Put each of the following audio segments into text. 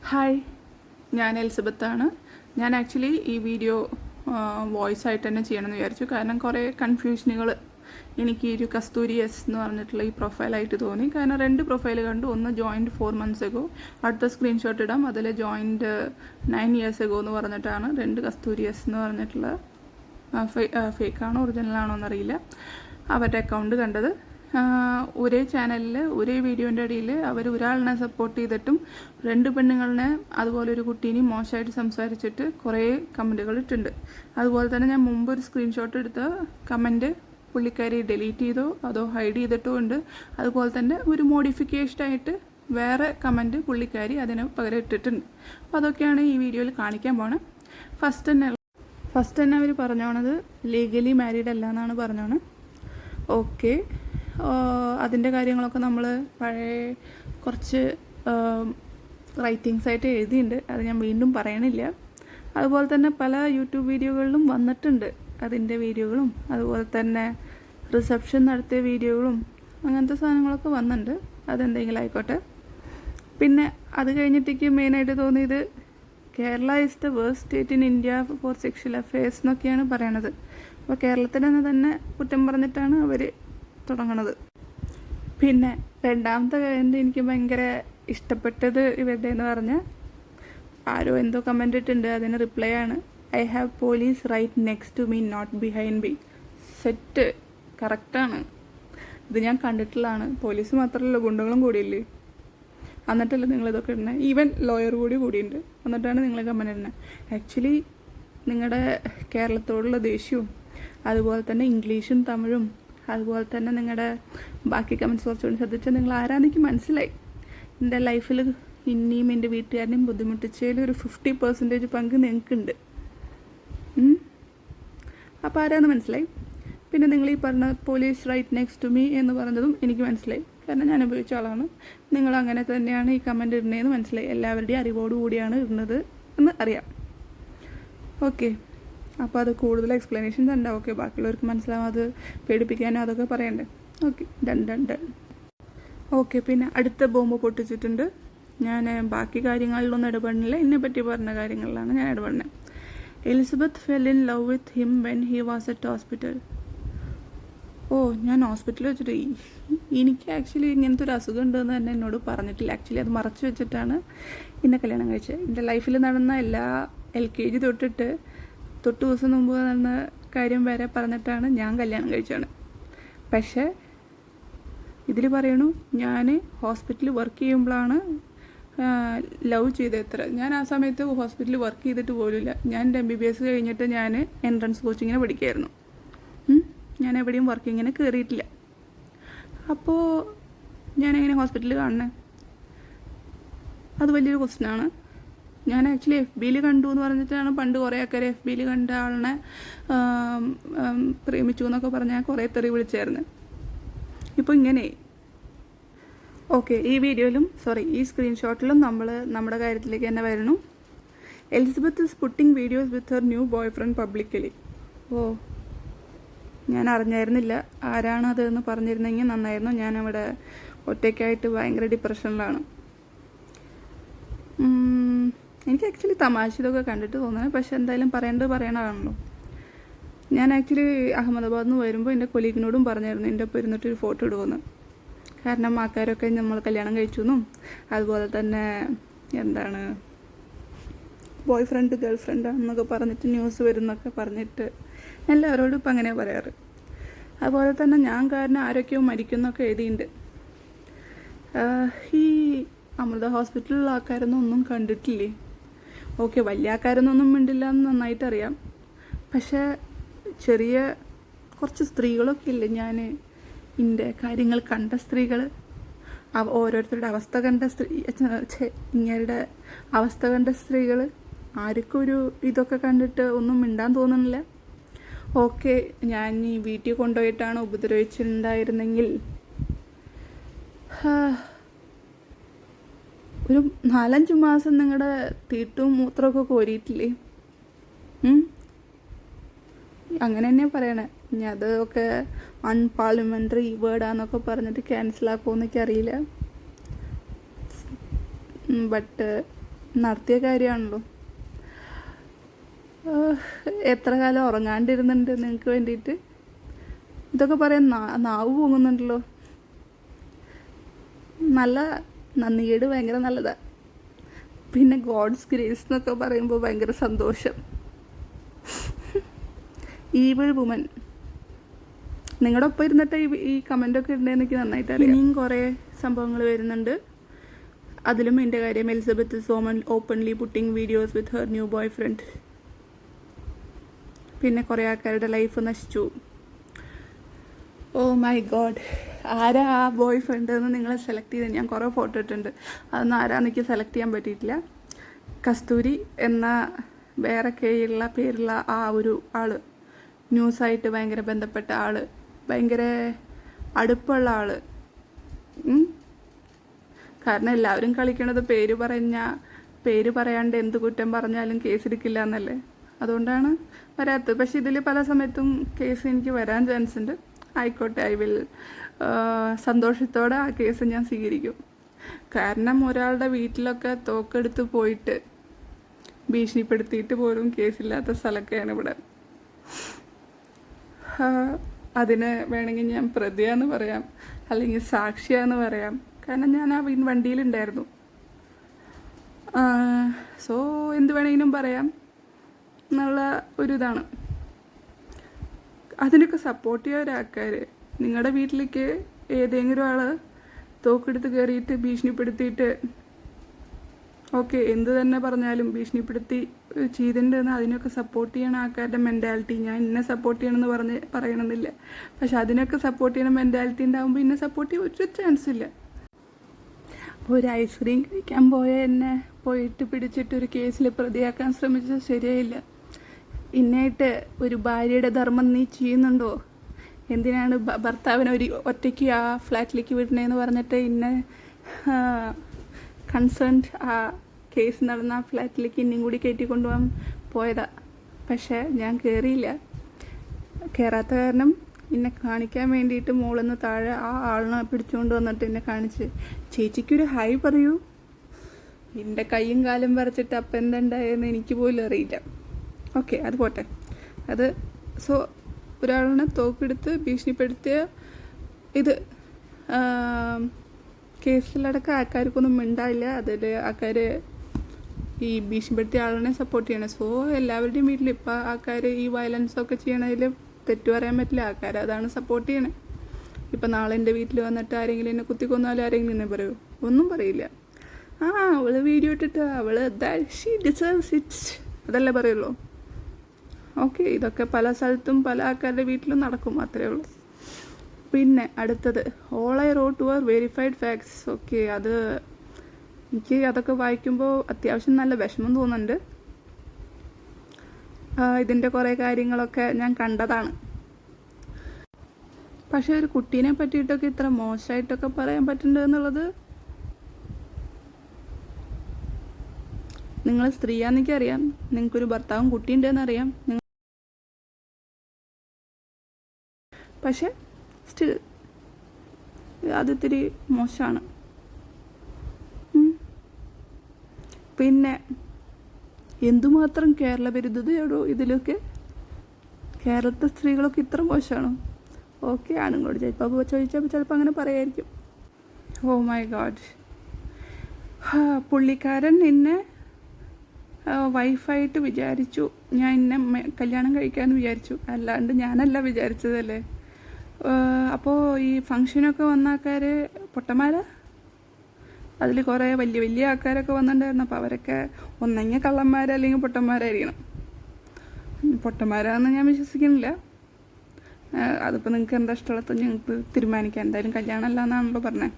Hi, ഞാൻ എലിസബത്താണ്. ഞാൻ actually ഈ വീഡിയോ വോയിസ് ആയിട്ട് തന്നെ ചെയ്യണമെന്ന് വിചാരിച്ചു. കാരണം കുറേ കൺഫ്യൂഷനുകൾ എനിക്ക് ഈ ഒരു കസ്തൂരി എസ് എന്ന് പറഞ്ഞിട്ടുള്ള ഈ പ്രൊഫൈലായിട്ട് തോന്നി. കാരണം 2 പ്രൊഫൈൽ കണ്ടു. ഒന്ന് ജോയിൻറ്റ് 4 months ago, അടുത്ത സ്ക്രീൻഷോട്ട് ഇടാം. അതിൽ ജോയിൻറ്റ് 9 years ago എന്ന് പറഞ്ഞിട്ടാണ് 2 കസ്തൂരി എസ് എന്ന് പറഞ്ഞിട്ടുള്ള ഫേക്കാണോ ഒറിജിനലാണോ എന്നറിയില്ല അവരുടെ അക്കൗണ്ട് കണ്ടത്. ഒരേ ചാനലിൽ ഒരേ വീഡിയോൻ്റെ ഇടയിൽ അവർ ഒരാളിനെ സപ്പോർട്ട് ചെയ്തിട്ടും 2 പെണ്ണുങ്ങളിനെ അതുപോലെ ഒരു കുട്ടീനെയും മോശമായിട്ട് സംസാരിച്ചിട്ട് കുറേ കമൻറ്റുകൾ ഇട്ടുണ്ട്. അതുപോലെ തന്നെ ഞാൻ മുമ്പ് ഒരു സ്ക്രീൻഷോട്ട് എടുത്ത കമൻറ്റ് പുള്ളിക്കാരി ഡിലീറ്റ് ചെയ്തോ അതോ ഹൈഡ് ചെയ്തിട്ടോ ഉണ്ട്. അതുപോലെ തന്നെ ഒരു മോഡിഫിക്കേഷനായിട്ട് വേറെ കമൻറ്റ് പുള്ളിക്കാരി അതിന് പകരം ഇട്ടിട്ടുണ്ട്. അപ്പോൾ അതൊക്കെയാണ് ഈ വീഡിയോയിൽ കാണിക്കാൻ പോണത്. ഫസ്റ്റ് തന്നെ അവർ പറഞ്ഞോണത് ലീഗലി മാരീഡ് അല്ല എന്നാണ് പറഞ്ഞോണത്. ഓക്കെ, അതിൻ്റെ കാര്യങ്ങളൊക്കെ നമ്മൾ പഴയ കുറച്ച് റൈറ്റിങ്സ് ആയിട്ട് എഴുതിയിട്ടുണ്ട്. അത് ഞാൻ വീണ്ടും പറയണില്ല. അതുപോലെ തന്നെ പല യൂട്യൂബ് വീഡിയോകളിലും വന്നിട്ടുണ്ട് അതിൻ്റെ വീഡിയോകളും, അതുപോലെ തന്നെ റിസപ്ഷൻ നടത്തിയ വീഡിയോകളും അങ്ങനത്തെ സാധനങ്ങളൊക്കെ വന്നിട്ടുണ്ട്. അതെന്തെങ്കിലും ആയിക്കോട്ടെ. പിന്നെ അത് കഴിഞ്ഞിട്ടേക്ക് മെയിനായിട്ട് തോന്നിയത് Kerala is the worst state in India for sexual affairs എന്നൊക്കെയാണ് പറയണത്. അപ്പോൾ കേരളത്തിൽ തന്നെ കുറ്റം പറഞ്ഞിട്ടാണ് അവർ തുടങ്ങണത്. പിന്നെ രണ്ടാമത്തെ കാര്യം എനിക്ക് ഭയങ്കര ഇഷ്ടപ്പെട്ടത് ഇവരുടെ എന്ന് പറഞ്ഞാൽ ആരോ എന്തോ കമൻ്റ് ഇട്ടുണ്ട്, അതിന് റിപ്ലൈ ആണ് I have police right next to me not behind me. Set, കറക്റ്റാണ്. ഇത് ഞാൻ കണ്ടിട്ടുള്ളതാണ്. പോലീസ് മാത്രമല്ല, ഗുണ്ടകളും കൂടിയില്ലേ, എന്നിട്ടല്ല നിങ്ങളിതൊക്കെ ഇടുന്നത്. ഈവൻ ലോയർ കൂടിയുണ്ട്, എന്നിട്ടാണ് നിങ്ങൾ കമൻ്റ് ഇടുന്നത്. ആക്ച്വലി നിങ്ങളുടെ കേരളത്തോടുള്ള ദേഷ്യവും അതുപോലെ തന്നെ ഇംഗ്ലീഷും തമിഴും അതുപോലെ തന്നെ നിങ്ങളുടെ ബാക്കി കമൻറ്റ്സ് കുറച്ചുകൂടി ശ്രദ്ധിച്ചാൽ നിങ്ങൾ ആരാന്നെനിക്ക് മനസ്സിലായി. എൻ്റെ ലൈഫിൽ ഇനിയും എൻ്റെ വീട്ടുകാരനെയും ബുദ്ധിമുട്ടിച്ചതിൽ ഒരു 50% പങ്ക് നിങ്ങൾക്കുണ്ട്. അപ്പോൾ ആരാന്ന് മനസ്സിലായി. പിന്നെ നിങ്ങൾ ഈ പറഞ്ഞ police right next to me എന്ന് പറഞ്ഞതും എനിക്ക് മനസ്സിലായി. കാരണം ഞാൻ ഉപയോഗിച്ച ആളാണ്. നിങ്ങൾ അങ്ങനെ തന്നെയാണ് ഈ കമൻറ്റ് ഇടുന്നതെന്ന് മനസ്സിലായി. എല്ലാവരുടെയും അറിവോടുകൂടിയാണ് ഇടുന്നത് എന്ന് അറിയാം. ഓക്കെ, അപ്പോൾ അത് കൂടുതൽ എക്സ്പ്ലനേഷൻസ് ഉണ്ടാവും. ഓക്കെ, ബാക്കിയുള്ളവർക്ക് മനസ്സിലാവും, അത് പേടിപ്പിക്കാനോ അതൊക്കെ പറയണ്ടേ. Okay, done. ഓക്കെ, പിന്നെ അടുത്ത ബോംബ് പൊട്ടിച്ചിട്ടുണ്ട്. ഞാൻ ബാക്കി കാര്യങ്ങളിലൊന്നും ഇടപെടുന്നില്ല. ഇതിനെപ്പറ്റി പറഞ്ഞ കാര്യങ്ങളിലാണ് ഞാൻ ഇടപെടുന്നത്. Elizabeth fell in love with him when he was at hospital. ഞാൻ ഹോസ്പിറ്റലിൽ വെച്ചിട്ട് എനിക്ക് ആക്ച്വലി ഇങ്ങനത്തെ ഒരു അസുഖം ഉണ്ടെന്ന് തന്നെ എന്നോട് പറഞ്ഞിട്ടില്ല. ആക്ച്വലി അത് മറച്ചു വെച്ചിട്ടാണ് എന്നെ കല്യാണം കഴിച്ചത്. എൻ്റെ ലൈഫിൽ നടന്ന എല്ലാ LKG തൊട്ട് ദിവസം മുമ്പ് നടന്ന കാര്യം വരെ പറഞ്ഞിട്ടാണ് ഞാൻ കല്യാണം കഴിച്ചത്. പക്ഷേ ഇതിൽ പറയണു ഞാൻ ഹോസ്പിറ്റലിൽ വർക്ക് ചെയ്യുമ്പോഴാണ് ലവ് ചെയ്തെത്ര. ഞാൻ ആ സമയത്ത് ഹോസ്പിറ്റലിൽ വർക്ക് ചെയ്തിട്ട് പോലുമില്ല. ഞാൻ എൻ്റെ MBBS കഴിഞ്ഞിട്ട് ഞാൻ എൻട്രൻസ് കോച്ചിങ്ങിന് പഠിക്കുകയായിരുന്നു. ഞാൻ എവിടെയും വർക്കിങ്ങിന് കയറിയിട്ടില്ല. അപ്പോൾ ഞാനെങ്ങനെ ഹോസ്പിറ്റലിൽ കാണണേ? അത് വലിയൊരു ക്വസ്റ്റ്യനാണ്. ഞാൻ ആക്ച്വലി FBയിൽ കണ്ടു എന്ന് പറഞ്ഞിട്ടാണ് പണ്ട് കുറേ ആൾക്കാർ FBയിൽ കണ്ട ആളിനെ പ്രേമിച്ചു എന്നൊക്കെ പറഞ്ഞാൽ കുറേ തെറി വിളിച്ചായിരുന്നു. ഇപ്പോൾ ഇങ്ങനെ ഓക്കെ, ഈ വീഡിയോയിലും ഈ സ്ക്രീൻഷോട്ടിലും നമ്മൾ നമ്മുടെ കാര്യത്തിലേക്ക് തന്നെ വരുന്നു. Elizabeth is putting videos with her new boyfriend publicly. ഞാൻ അറിഞ്ഞായിരുന്നില്ല. ആരാണതെന്ന് പറഞ്ഞിരുന്നെങ്കിൽ നന്നായിരുന്നു. ഞാനവിടെ ഒറ്റയ്ക്കായിട്ട് ഭയങ്കര ഡിപ്രഷനിലാണ്. എനിക്ക് ആക്ച്വലി തമാശ ഇതൊക്കെ കണ്ടിട്ട് തോന്നുന്നത്. പക്ഷെ എന്തായാലും പറയണതാണല്ലോ. ഞാൻ ആക്ച്വലി അഹമ്മദാബാദിൽ നിന്ന് വരുമ്പോൾ എൻ്റെ കൊലീഗിനോടും പറഞ്ഞായിരുന്നു എൻ്റെ ഒപ്പം ഇരുന്നിട്ടൊരു ഫോട്ടോ ഇടുമെന്ന്. കാരണം ആൾക്കാരൊക്കെ നമ്മൾ കല്യാണം കഴിച്ചു എന്നും അതുപോലെ തന്നെ ബോയ് ഫ്രണ്ട് ഗേൾ ഫ്രണ്ടാണെന്നൊക്കെ പറഞ്ഞിട്ട് ന്യൂസ് വരുന്നൊക്കെ പറഞ്ഞിട്ട് എല്ലാവരോടും ഇപ്പം അങ്ങനെ പറയാറ്. അതുപോലെ തന്നെ ഞാൻ കാരണം ആരൊക്കെയോ മരിക്കുന്നൊക്കെ എഴുതിയിട്ടുണ്ട്. ഈ അമൃത ഹോസ്പിറ്റലിലുള്ള ആൾക്കാരൊന്നും ഒന്നും കണ്ടിട്ടില്ലേ? ഓക്കെ, വലിയ ആൾക്കാരൊന്നും മിണ്ടില്ല എന്ന് നന്നായിട്ട് അറിയാം. പക്ഷേ ചെറിയ കുറച്ച് സ്ത്രീകളൊക്കെ ഇല്ലേ, ഞാൻ എൻ്റെ കാര്യങ്ങൾ കണ്ട സ്ത്രീകൾ, ഓരോരുത്തരുടെ അവസ്ഥ കണ്ട ഇങ്ങരുടെ അവസ്ഥ കണ്ട സ്ത്രീകൾ, ആർക്കും ഒരു ഇതൊക്കെ കണ്ടിട്ട് ഒന്നും മിണ്ടാൻ തോന്നുന്നില്ല. ഓക്കെ, ഞാൻ ഈ വീട്ടിൽ കൊണ്ടുപോയിട്ടാണ് ഉപദ്രവിച്ചിട്ടുണ്ടായിരുന്നെങ്കിൽ ഒരു 4-5 മാസം നിങ്ങളുടെ തീട്ടും മൂത്രമൊക്കെ കോരിയിട്ടില്ലേ? അങ്ങനെ തന്നെ പറയണേ. ഇനി അതൊക്കെ അൺപാർലമെൻ്ററി വേർഡാന്നൊക്കെ പറഞ്ഞിട്ട് ക്യാൻസലാക്കുമോ എന്നൊക്കെ അറിയില്ല. ബട്ട് നടത്തിയ കാര്യമാണല്ലോ. എത്ര കാലം ഉറങ്ങാണ്ടിരുന്നുണ്ട് നിങ്ങൾക്ക് വേണ്ടിയിട്ട്. ഇതൊക്കെ പറയാൻ നാവ് പോകുന്നുണ്ടല്ലോ. നല്ല നന്ദികേട് ഭയങ്കര നല്ലതാണ്. പിന്നെ ഗോഡ്സ് ഗ്രേസ് എന്നൊക്കെ പറയുമ്പോൾ ഭയങ്കര സന്തോഷം. Evil woman. നിങ്ങളുടെ ഒപ്പം ഇരുന്നിട്ട് ഈ കമൻ്റൊക്കെ ഇടേണ്ടത് എനിക്ക് നന്നായിട്ട് അറിയാം. ഇനിയും കുറേ സംഭവങ്ങൾ വരുന്നുണ്ട്. അതിലും എൻ്റെ കാര്യം. Elizabeth Soman openly putting videos with her new boyfriend. പിന്നെ കുറേ ആൾക്കാരുടെ ലൈഫ് നശിച്ചു. ഓ മൈ ഗോഡ്, ആരാ ആ ബോയ് ഫ്രണ്ട് എന്ന് നിങ്ങളെ സെലക്ട് ചെയ്ത് ഞാൻ കുറേ ഫോട്ടോ ഇട്ടിട്ടുണ്ട്. അതൊന്നും ആരാന്ന് എനിക്ക് സെലക്ട് ചെയ്യാൻ പറ്റിയിട്ടില്ല. കസ്തൂരി എന്ന വേറെ കെയുള്ള പേരുള്ള ആ ഒരു ആള്, ന്യൂസായിട്ട് ഭയങ്കര ബന്ധപ്പെട്ട ആള്, ഭയങ്കര അടുപ്പമുള്ള ആള്. കാരണം എല്ലാവരും കളിക്കണത് പേര് പറയാണ്ട് എന്ത് കുറ്റം പറഞ്ഞാലും കേസെടുക്കില്ല എന്നല്ലേ. അതുകൊണ്ടാണ് വരാത്തത്. പക്ഷെ ഇതിൽ പല സമയത്തും കേസ് എനിക്ക് വരാൻ ചാൻസ് ഉണ്ട്. ആയിക്കോട്ടെ, ഐ വിൽ സന്തോഷത്തോടെ ആ കേസ് ഞാൻ സ്വീകരിക്കും. കാരണം ഒരാളുടെ വീട്ടിലൊക്കെ തോക്കെടുത്ത് പോയിട്ട് ഭീഷണിപ്പെടുത്തിയിട്ട് പോലും കേസില്ലാത്ത സ്ഥലമൊക്കെയാണ് ഇവിടെ. അതിന് വേണമെങ്കിൽ ഞാൻ പ്രതിയാന്ന് പറയാം, അല്ലെങ്കിൽ സാക്ഷിയാന്ന് പറയാം. കാരണം ഞാൻ ആ വണ്ടിയിലുണ്ടായിരുന്നു. സോ എന്ത് വേണമെങ്കിലും പറയാം എന്നുള്ള ഒരിതാണ്. അതിനൊക്കെ സപ്പോർട്ട് ചെയ്യുക ഒരാൾക്കാർ. നിങ്ങളുടെ വീട്ടിലേക്ക് ഏതെങ്കിലും ആൾ തോക്കെടുത്ത് കയറിയിട്ട് ഭീഷണിപ്പെടുത്തിയിട്ട്, ഓക്കെ എന്ത് തന്നെ പറഞ്ഞാലും ഭീഷണിപ്പെടുത്തി ചെയ്തിട്ടുണ്ടെന്ന് അതിനൊക്കെ സപ്പോർട്ട് ചെയ്യണ ആൾക്കാരുടെ മെൻറ്റാലിറ്റി, ഞാൻ ഇന്നെ സപ്പോർട്ട് ചെയ്യണമെന്ന് പറയണമെന്നില്ല. പക്ഷെ അതിനൊക്കെ സപ്പോർട്ട് ചെയ്യണ മെൻറ്റാലിറ്റി ഉണ്ടാകുമ്പോൾ ഇന്നെ സപ്പോർട്ട് ചെയ്യാൻ ഒരു ചാൻസ് ഇല്ല. ഒരു ഐസ്ക്രീം കഴിക്കാൻ എന്നെ പോയിട്ട് പിടിച്ചിട്ട് ഒരു കേസിൽ പ്രതിയാക്കാൻ ശ്രമിച്ചത് ശരിയായില്ല. ഇന്നായിട്ട് ഒരു ഭാര്യയുടെ ധർമ്മം നീ ചെയ്യുന്നുണ്ടോ? എന്തിനാണ് ഭർത്താവിനെ ഒറ്റയ്ക്ക് ആ ഫ്ലാറ്റിലേക്ക് വിടണേന്ന് പറഞ്ഞിട്ട് ഇന്നെ കൺസേൺഡ് ആ കേസ് നടന്ന ആ ഫ്ലാറ്റിലേക്ക് ഇനിയും കൂടി കയറ്റിക്കൊണ്ടുപോകാൻ പോയതാ. പക്ഷേ ഞാൻ കയറിയില്ല. കയറാത്ത കാരണം എന്നെ കാണിക്കാൻ വേണ്ടിയിട്ട് മുകളിൽ താഴെ ആ ആളിനെ പിടിച്ചുകൊണ്ട് വന്നിട്ട് എന്നെ കാണിച്ച്, ചേച്ചിക്കൊരു ഹായ് പറയൂ. എൻ്റെ കൈയും കാലും വരച്ചിട്ട് അപ്പം എന്തുണ്ടായെന്ന് എനിക്ക് പോലും അറിയില്ല. ഓക്കെ, അത് പോട്ടെ. അത് സോ ഒരാളിനെ തോക്കെടുത്ത് ഭീഷണിപ്പെടുത്തിയ ഇത് കേസിലടക്കം ആൾക്കാർക്കൊന്നും മിണ്ടായില്ല. അതിൽ ആൾക്കാർ ഈ ഭീഷണിപ്പെടുത്തിയ ആളിനെ സപ്പോർട്ട് ചെയ്യണം. സോ എല്ലാവരുടെയും വീട്ടിൽ ഇപ്പം ആൾക്കാർ ഈ വയലൻസൊക്കെ ചെയ്യണതിൽ തെറ്റു പറയാൻ പറ്റില്ല. ആൾക്കാർ അതാണ് സപ്പോർട്ട് ചെയ്യണേ. ഇപ്പം നാളെ എൻ്റെ വീട്ടിൽ വന്നിട്ട് ആരെങ്കിലും എന്നെ കുത്തിക്കൊന്നാലും ആരെങ്കിലും എന്നെ പറയൂ? ഒന്നും പറയില്ല. അവൾ വീഡിയോ ഇട്ടിട്ട് അവൾ ഷീ ഡിസേർവ്സ് ഇറ്റ് അതല്ലേ പറയുള്ളൂ. ഓക്കെ, ഇതൊക്കെ പല സ്ഥലത്തും പല ആൾക്കാരുടെ വീട്ടിലും നടക്കും, അത്രയേ ഉള്ളൂ. പിന്നെ അടുത്തത്, all I wrote to are verified facts. Okay, അത് എനിക്ക് അതൊക്കെ വായിക്കുമ്പോൾ അത്യാവശ്യം നല്ല വിഷമം തോന്നുന്നുണ്ട്. ഇതിൻ്റെ കുറേ കാര്യങ്ങളൊക്കെ ഞാൻ കണ്ടതാണ്. പക്ഷെ ഒരു കുട്ടീനെ പറ്റിയിട്ടൊക്കെ ഇത്ര മോശമായിട്ടൊക്കെ പറയാൻ പറ്റുന്നുണ്ട് എന്നുള്ളത്, നിങ്ങൾ സ്ത്രീയാന്നെനിക്കറിയാം, നിങ്ങൾക്കൊരു ഭർത്താവും കുട്ടിയുണ്ടെന്നറിയാം, പക്ഷെ സ്റ്റിൽ അതിത്തിരി മോശമാണ്. പിന്നെ എന്തുമാത്രം കേരള വിരുദ്ധതയോടോ ഇതിലൊക്കെ. കേരളത്തെ സ്ത്രീകളൊക്കെ ഇത്ര മോശമാണോ? ഓക്കെ, ആണുങ്ങളോട് ചിലപ്പോൾ ചോദിച്ചപ്പോൾ ചിലപ്പോൾ അങ്ങനെ പറയായിരിക്കും. ഓ മൈ ഗോഡ്, പുള്ളിക്കാരൻ എന്നെ വൈഫായിട്ട് വിചാരിച്ചു. ഞാൻ എന്നെ കല്യാണം കഴിക്കാമെന്ന് വിചാരിച്ചു, അല്ലാണ്ട് ഞാനല്ല വിചാരിച്ചതല്ലേ. അപ്പോൾ ഈ ഫങ്ഷനൊക്കെ വന്ന ആൾക്കാർ പൊട്ടന്മാരാ. അതിൽ കുറേ വലിയ വലിയ ആൾക്കാരൊക്കെ വന്നിട്ടുണ്ടായിരുന്നു. അപ്പോൾ അവരൊക്കെ ഒന്നെങ്കിൽ കള്ളന്മാരല്ലെങ്കിൽ പൊട്ടന്മാരായിരിക്കണം. പൊട്ടന്മാരാണെന്ന് ഞാൻ വിശ്വസിക്കുന്നില്ല. അതിപ്പോൾ നിങ്ങൾക്ക് എന്താ ഇഷ്ടമുള്ളത് ഞങ്ങൾക്ക് തീരുമാനിക്കാം. എന്തായാലും കല്യാണമല്ല എന്നാണല്ലോ പറഞ്ഞത്.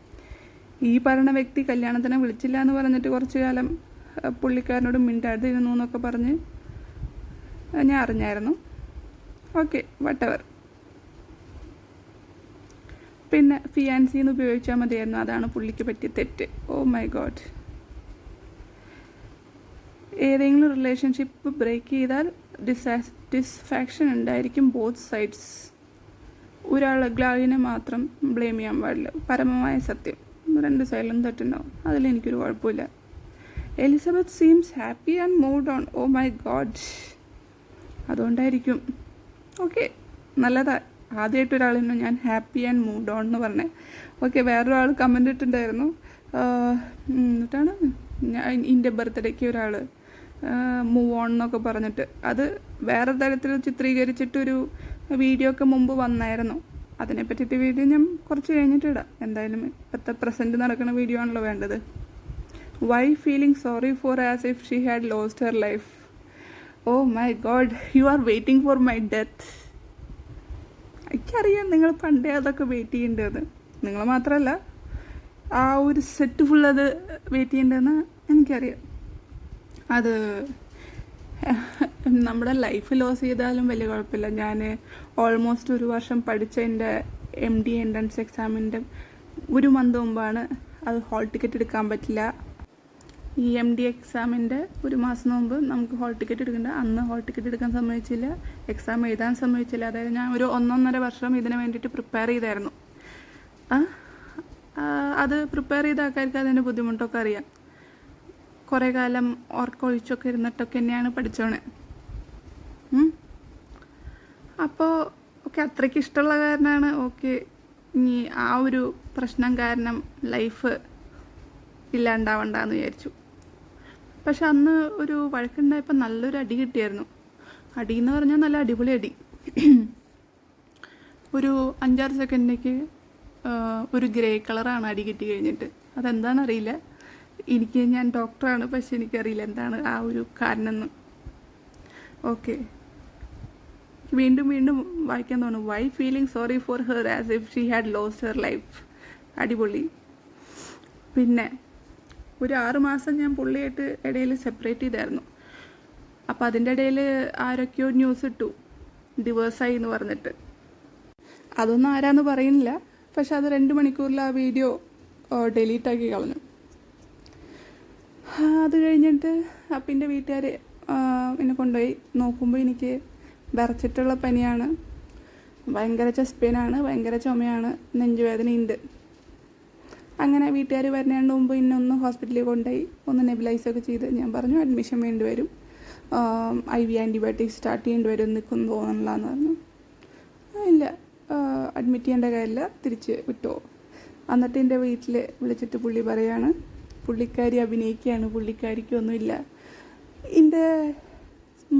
ഈ പറയുന്ന വ്യക്തി കല്യാണത്തിനെ വിളിച്ചില്ല എന്ന് പറഞ്ഞിട്ട് കുറച്ച് കാലം പുള്ളിക്കാരനോട് മിണ്ടാതിരുന്നു എന്നൊക്കെ പറഞ്ഞ് ഞാൻ അറിഞ്ഞായിരുന്നു. Okay, whatever. പിന്നെ ഫിയാൻസിന്ന് ഉപയോഗിച്ചാൽ മതിയായിരുന്നു, അതാണ് പുള്ളിക്ക് പറ്റിയ തെറ്റ്. Oh my God. ഏതെങ്കിലും റിലേഷൻഷിപ്പ് ബ്രേക്ക് ചെയ്താൽ ഡിസ്സാറ്റിസ്ഫാക്ഷൻ ഉണ്ടായിരിക്കും ബോത്ത് സൈഡ്സ്. ഒരാളെ മാത്രം ബ്ലെയിം ചെയ്യാൻ പാടില്ല. പരമമായ സത്യം, രണ്ട് സൈഡിലും തെറ്റുണ്ടാവും. അതിലെനിക്കൊരു കുഴപ്പമില്ല. Elizabeth seems happy and mood on. Oh my God, അതുകൊണ്ടായിരിക്കും. ഓക്കെ, നല്ലതാ. ആദ്യമായിട്ട് ഒരാളിന് ഞാൻ ഹാപ്പി ആൻഡ് മൂഡ് ഓൺ എന്ന് പറഞ്ഞേ. ഓക്കെ, വേറൊരാൾ കമൻ്റ് ഇട്ടിട്ടുണ്ടായിരുന്നു. എന്നിട്ടാണ് എൻ്റെ ബർത്ത്ഡേക്ക് ഒരാൾ മൂവ് ഓൺ എന്നൊക്കെ പറഞ്ഞിട്ട്, അത് വേറെ തരത്തിൽ ചിത്രീകരിച്ചിട്ടൊരു വീഡിയോ ഒക്കെ മുമ്പ് വന്നായിരുന്നു. അതിനെ പറ്റിയിട്ട് വീഡിയോ ഞാൻ കുറച്ച് കഴിഞ്ഞിട്ട് ഇടാം. എന്തായാലും ഇപ്പോഴത്തെ പ്രസൻറ്റ് നടക്കുന്ന വീഡിയോ ആണല്ലോ വേണ്ടത്. Why feeling sorry for as if she had lost her life. Oh my God, you are waiting for my death. എനിക്കറിയാം നിങ്ങൾ പണ്ടേ അതൊക്കെ വെയിറ്റ് ചെയ്യേണ്ടത്. നിങ്ങൾ മാത്രമല്ല, ആ ഒരു സെറ്റ് ഫുൾ അത് വെയിറ്റ് ചെയ്യേണ്ടതെന്ന് എനിക്കറിയാം. അത് നമ്മുടെ ലൈഫ് ലോസ് ചെയ്താലും വലിയ കുഴപ്പമില്ല. ഞാൻ ഓൾമോസ്റ്റ് 1 വർഷം പഠിച്ച എൻ്റെ MD എൻട്രൻസ് എക്സാമിൻ്റെ 1 മന്ത് മുമ്പാണ് അത് ഹോൾ ടിക്കറ്റ് എടുക്കാൻ പറ്റില്ല. ഈ MD എക്സാമിൻ്റെ 1 മാസം മുമ്പ് നമുക്ക് ഹോൾ ടിക്കറ്റ് എടുക്കേണ്ട. അന്ന് ഹോൾ ടിക്കറ്റ് എടുക്കാൻ സമ്മതിച്ചില്ല, എക്സാം എഴുതാൻ സമ്മതിച്ചില്ല. അതായത് ഞാൻ ഒരു 1.5 വർഷം ഇതിന് വേണ്ടിയിട്ട് പ്രിപ്പയർ ചെയ്തായിരുന്നു. അത് പ്രിപ്പയർ ചെയ്ത ആൾക്കാർക്ക് അതിൻ്റെ ബുദ്ധിമുട്ടൊക്കെ അറിയാം. കുറേ കാലം ഓർക്കൊഴിച്ചൊക്കെ ഇരുന്നിട്ടൊക്കെ തന്നെയാണ് പഠിച്ചോണേ. അപ്പോൾ ഓക്കെ, അത്രയ്ക്ക് ഇഷ്ടമുള്ള കാരണമാണ്. ഓക്കെ, ഇനി ആ ഒരു പ്രശ്നം കാരണം ലൈഫ് ഇല്ലാണ്ടാവണ്ടെന്ന് വിചാരിച്ചു. പക്ഷെ അന്ന് ഒരു വഴക്കുണ്ടായപ്പോൾ നല്ലൊരു അടി കിട്ടിയായിരുന്നു. അടി എന്ന് പറഞ്ഞാൽ നല്ല അടിപൊളി അടി. ഒരു 5-6 സെക്കൻഡിലേക്ക് ഒരു ഗ്രേ കളറാണ് അടി കിട്ടി കഴിഞ്ഞിട്ട്. അതെന്താണെന്നറിയില്ല. ഞാൻ ഡോക്ടറാണ്, പക്ഷെ എനിക്കറിയില്ല എന്താണ് ആ ഒരു കാരണം എന്ന്. ഓക്കെ, വീണ്ടും വീണ്ടും വായിക്കാൻ തോന്നും. Why feeling sorry for her as if she had lost her life. അടിപൊളി. പിന്നെ ഒരു 6 മാസം ഞാൻ പുള്ളിയായിട്ട് ഇടയിൽ സെപ്പറേറ്റ് ചെയ്തായിരുന്നു. അപ്പോൾ അതിൻ്റെ ഇടയിൽ ആരൊക്കെയോ ന്യൂസ് ഇട്ടു ഡിവേഴ്സായി എന്ന് പറഞ്ഞിട്ട്. അതൊന്നും ആരാന്ന് പറയുന്നില്ല, പക്ഷെ അത് 2 മണിക്കൂറിൽ ആ വീഡിയോ ഡിലീറ്റാക്കി കളഞ്ഞു. അത് കഴിഞ്ഞിട്ട് അപ്പം എൻ്റെ വീട്ടുകാർ എന്നെ കൊണ്ടുപോയി നോക്കുമ്പോൾ എനിക്ക് വിറച്ചിട്ടുള്ള പനിയാണ്, ഭയങ്കര ചെസ്റ്റ് പെയിനാണ്, ഭയങ്കര ചുമയാണ്, നെഞ്ചുവേദനയുണ്ട്. അങ്ങനെ വീട്ടുകാർ വരുന്നതിന് മുമ്പ് ഇന്നൊന്ന് ഹോസ്പിറ്റലിൽ കൊണ്ടുപോയി ഒന്ന് നെബിലൈസൊക്കെ ചെയ്ത് ഞാൻ പറഞ്ഞു അഡ്മിഷൻ വേണ്ടി വരും, IV ആൻറ്റിബയോട്ടിക്സ് സ്റ്റാർട്ട് ചെയ്യേണ്ടി വരും, നിൽക്കുന്നു തോന്നണില്ല എന്ന് പറഞ്ഞു. ഇല്ല, അഡ്മിറ്റ് ചെയ്യേണ്ട കാര്യമില്ല, തിരിച്ച് വിട്ടോ. എന്നിട്ട് എൻ്റെ വീട്ടിൽ വിളിച്ചിട്ട് പുള്ളി പറയാണ് പുള്ളിക്കാരി അഭിനയിക്കുകയാണ്, പുള്ളിക്കാരിക്കൊന്നുമില്ല, എൻ്റെ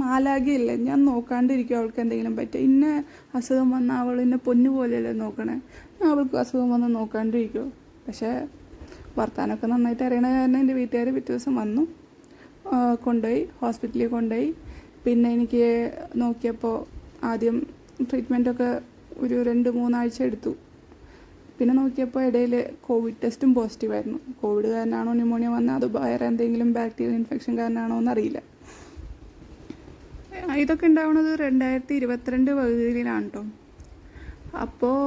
മാലാഖയില്ല, ഞാൻ നോക്കാണ്ടിരിക്കും അവൾക്ക് എന്തെങ്കിലും പറ്റുക. ഇന്ന അസുഖം വന്നാൽ അവൾ എന്നെ പൊന്നു പോലെയല്ലേ നോക്കണേ, അവൾക്ക് അസുഖം വന്നാൽ നോക്കാണ്ടിരിക്കുമോ. പക്ഷേ വർത്താനമൊക്കെ നന്നായിട്ട് അറിയണ കാരണം എൻ്റെ വീട്ടുകാർ പിറ്റേ ദിവസം വന്നു, കൊണ്ടുപോയി ഹോസ്പിറ്റലിൽ കൊണ്ടുപോയി. പിന്നെ എനിക്ക് നോക്കിയപ്പോൾ ആദ്യം ട്രീറ്റ്മെൻറ്റൊക്കെ ഒരു 2-3 ആഴ്ച എടുത്തു. പിന്നെ നോക്കിയപ്പോൾ ഇടയിൽ കോവിഡ് ടെസ്റ്റും പോസിറ്റീവായിരുന്നു. കോവിഡ് കാരണമാണോ ന്യൂമോണിയ വന്നത്, അത് വേറെ എന്തെങ്കിലും ബാക്ടീരിയൽ ഇൻഫെക്ഷൻ കാരണമാണോ എന്നറിയില്ല. ഇതൊക്കെ ഉണ്ടാവുന്നത് 2022 പകുതിയിലാണ് കേട്ടോ. അപ്പോൾ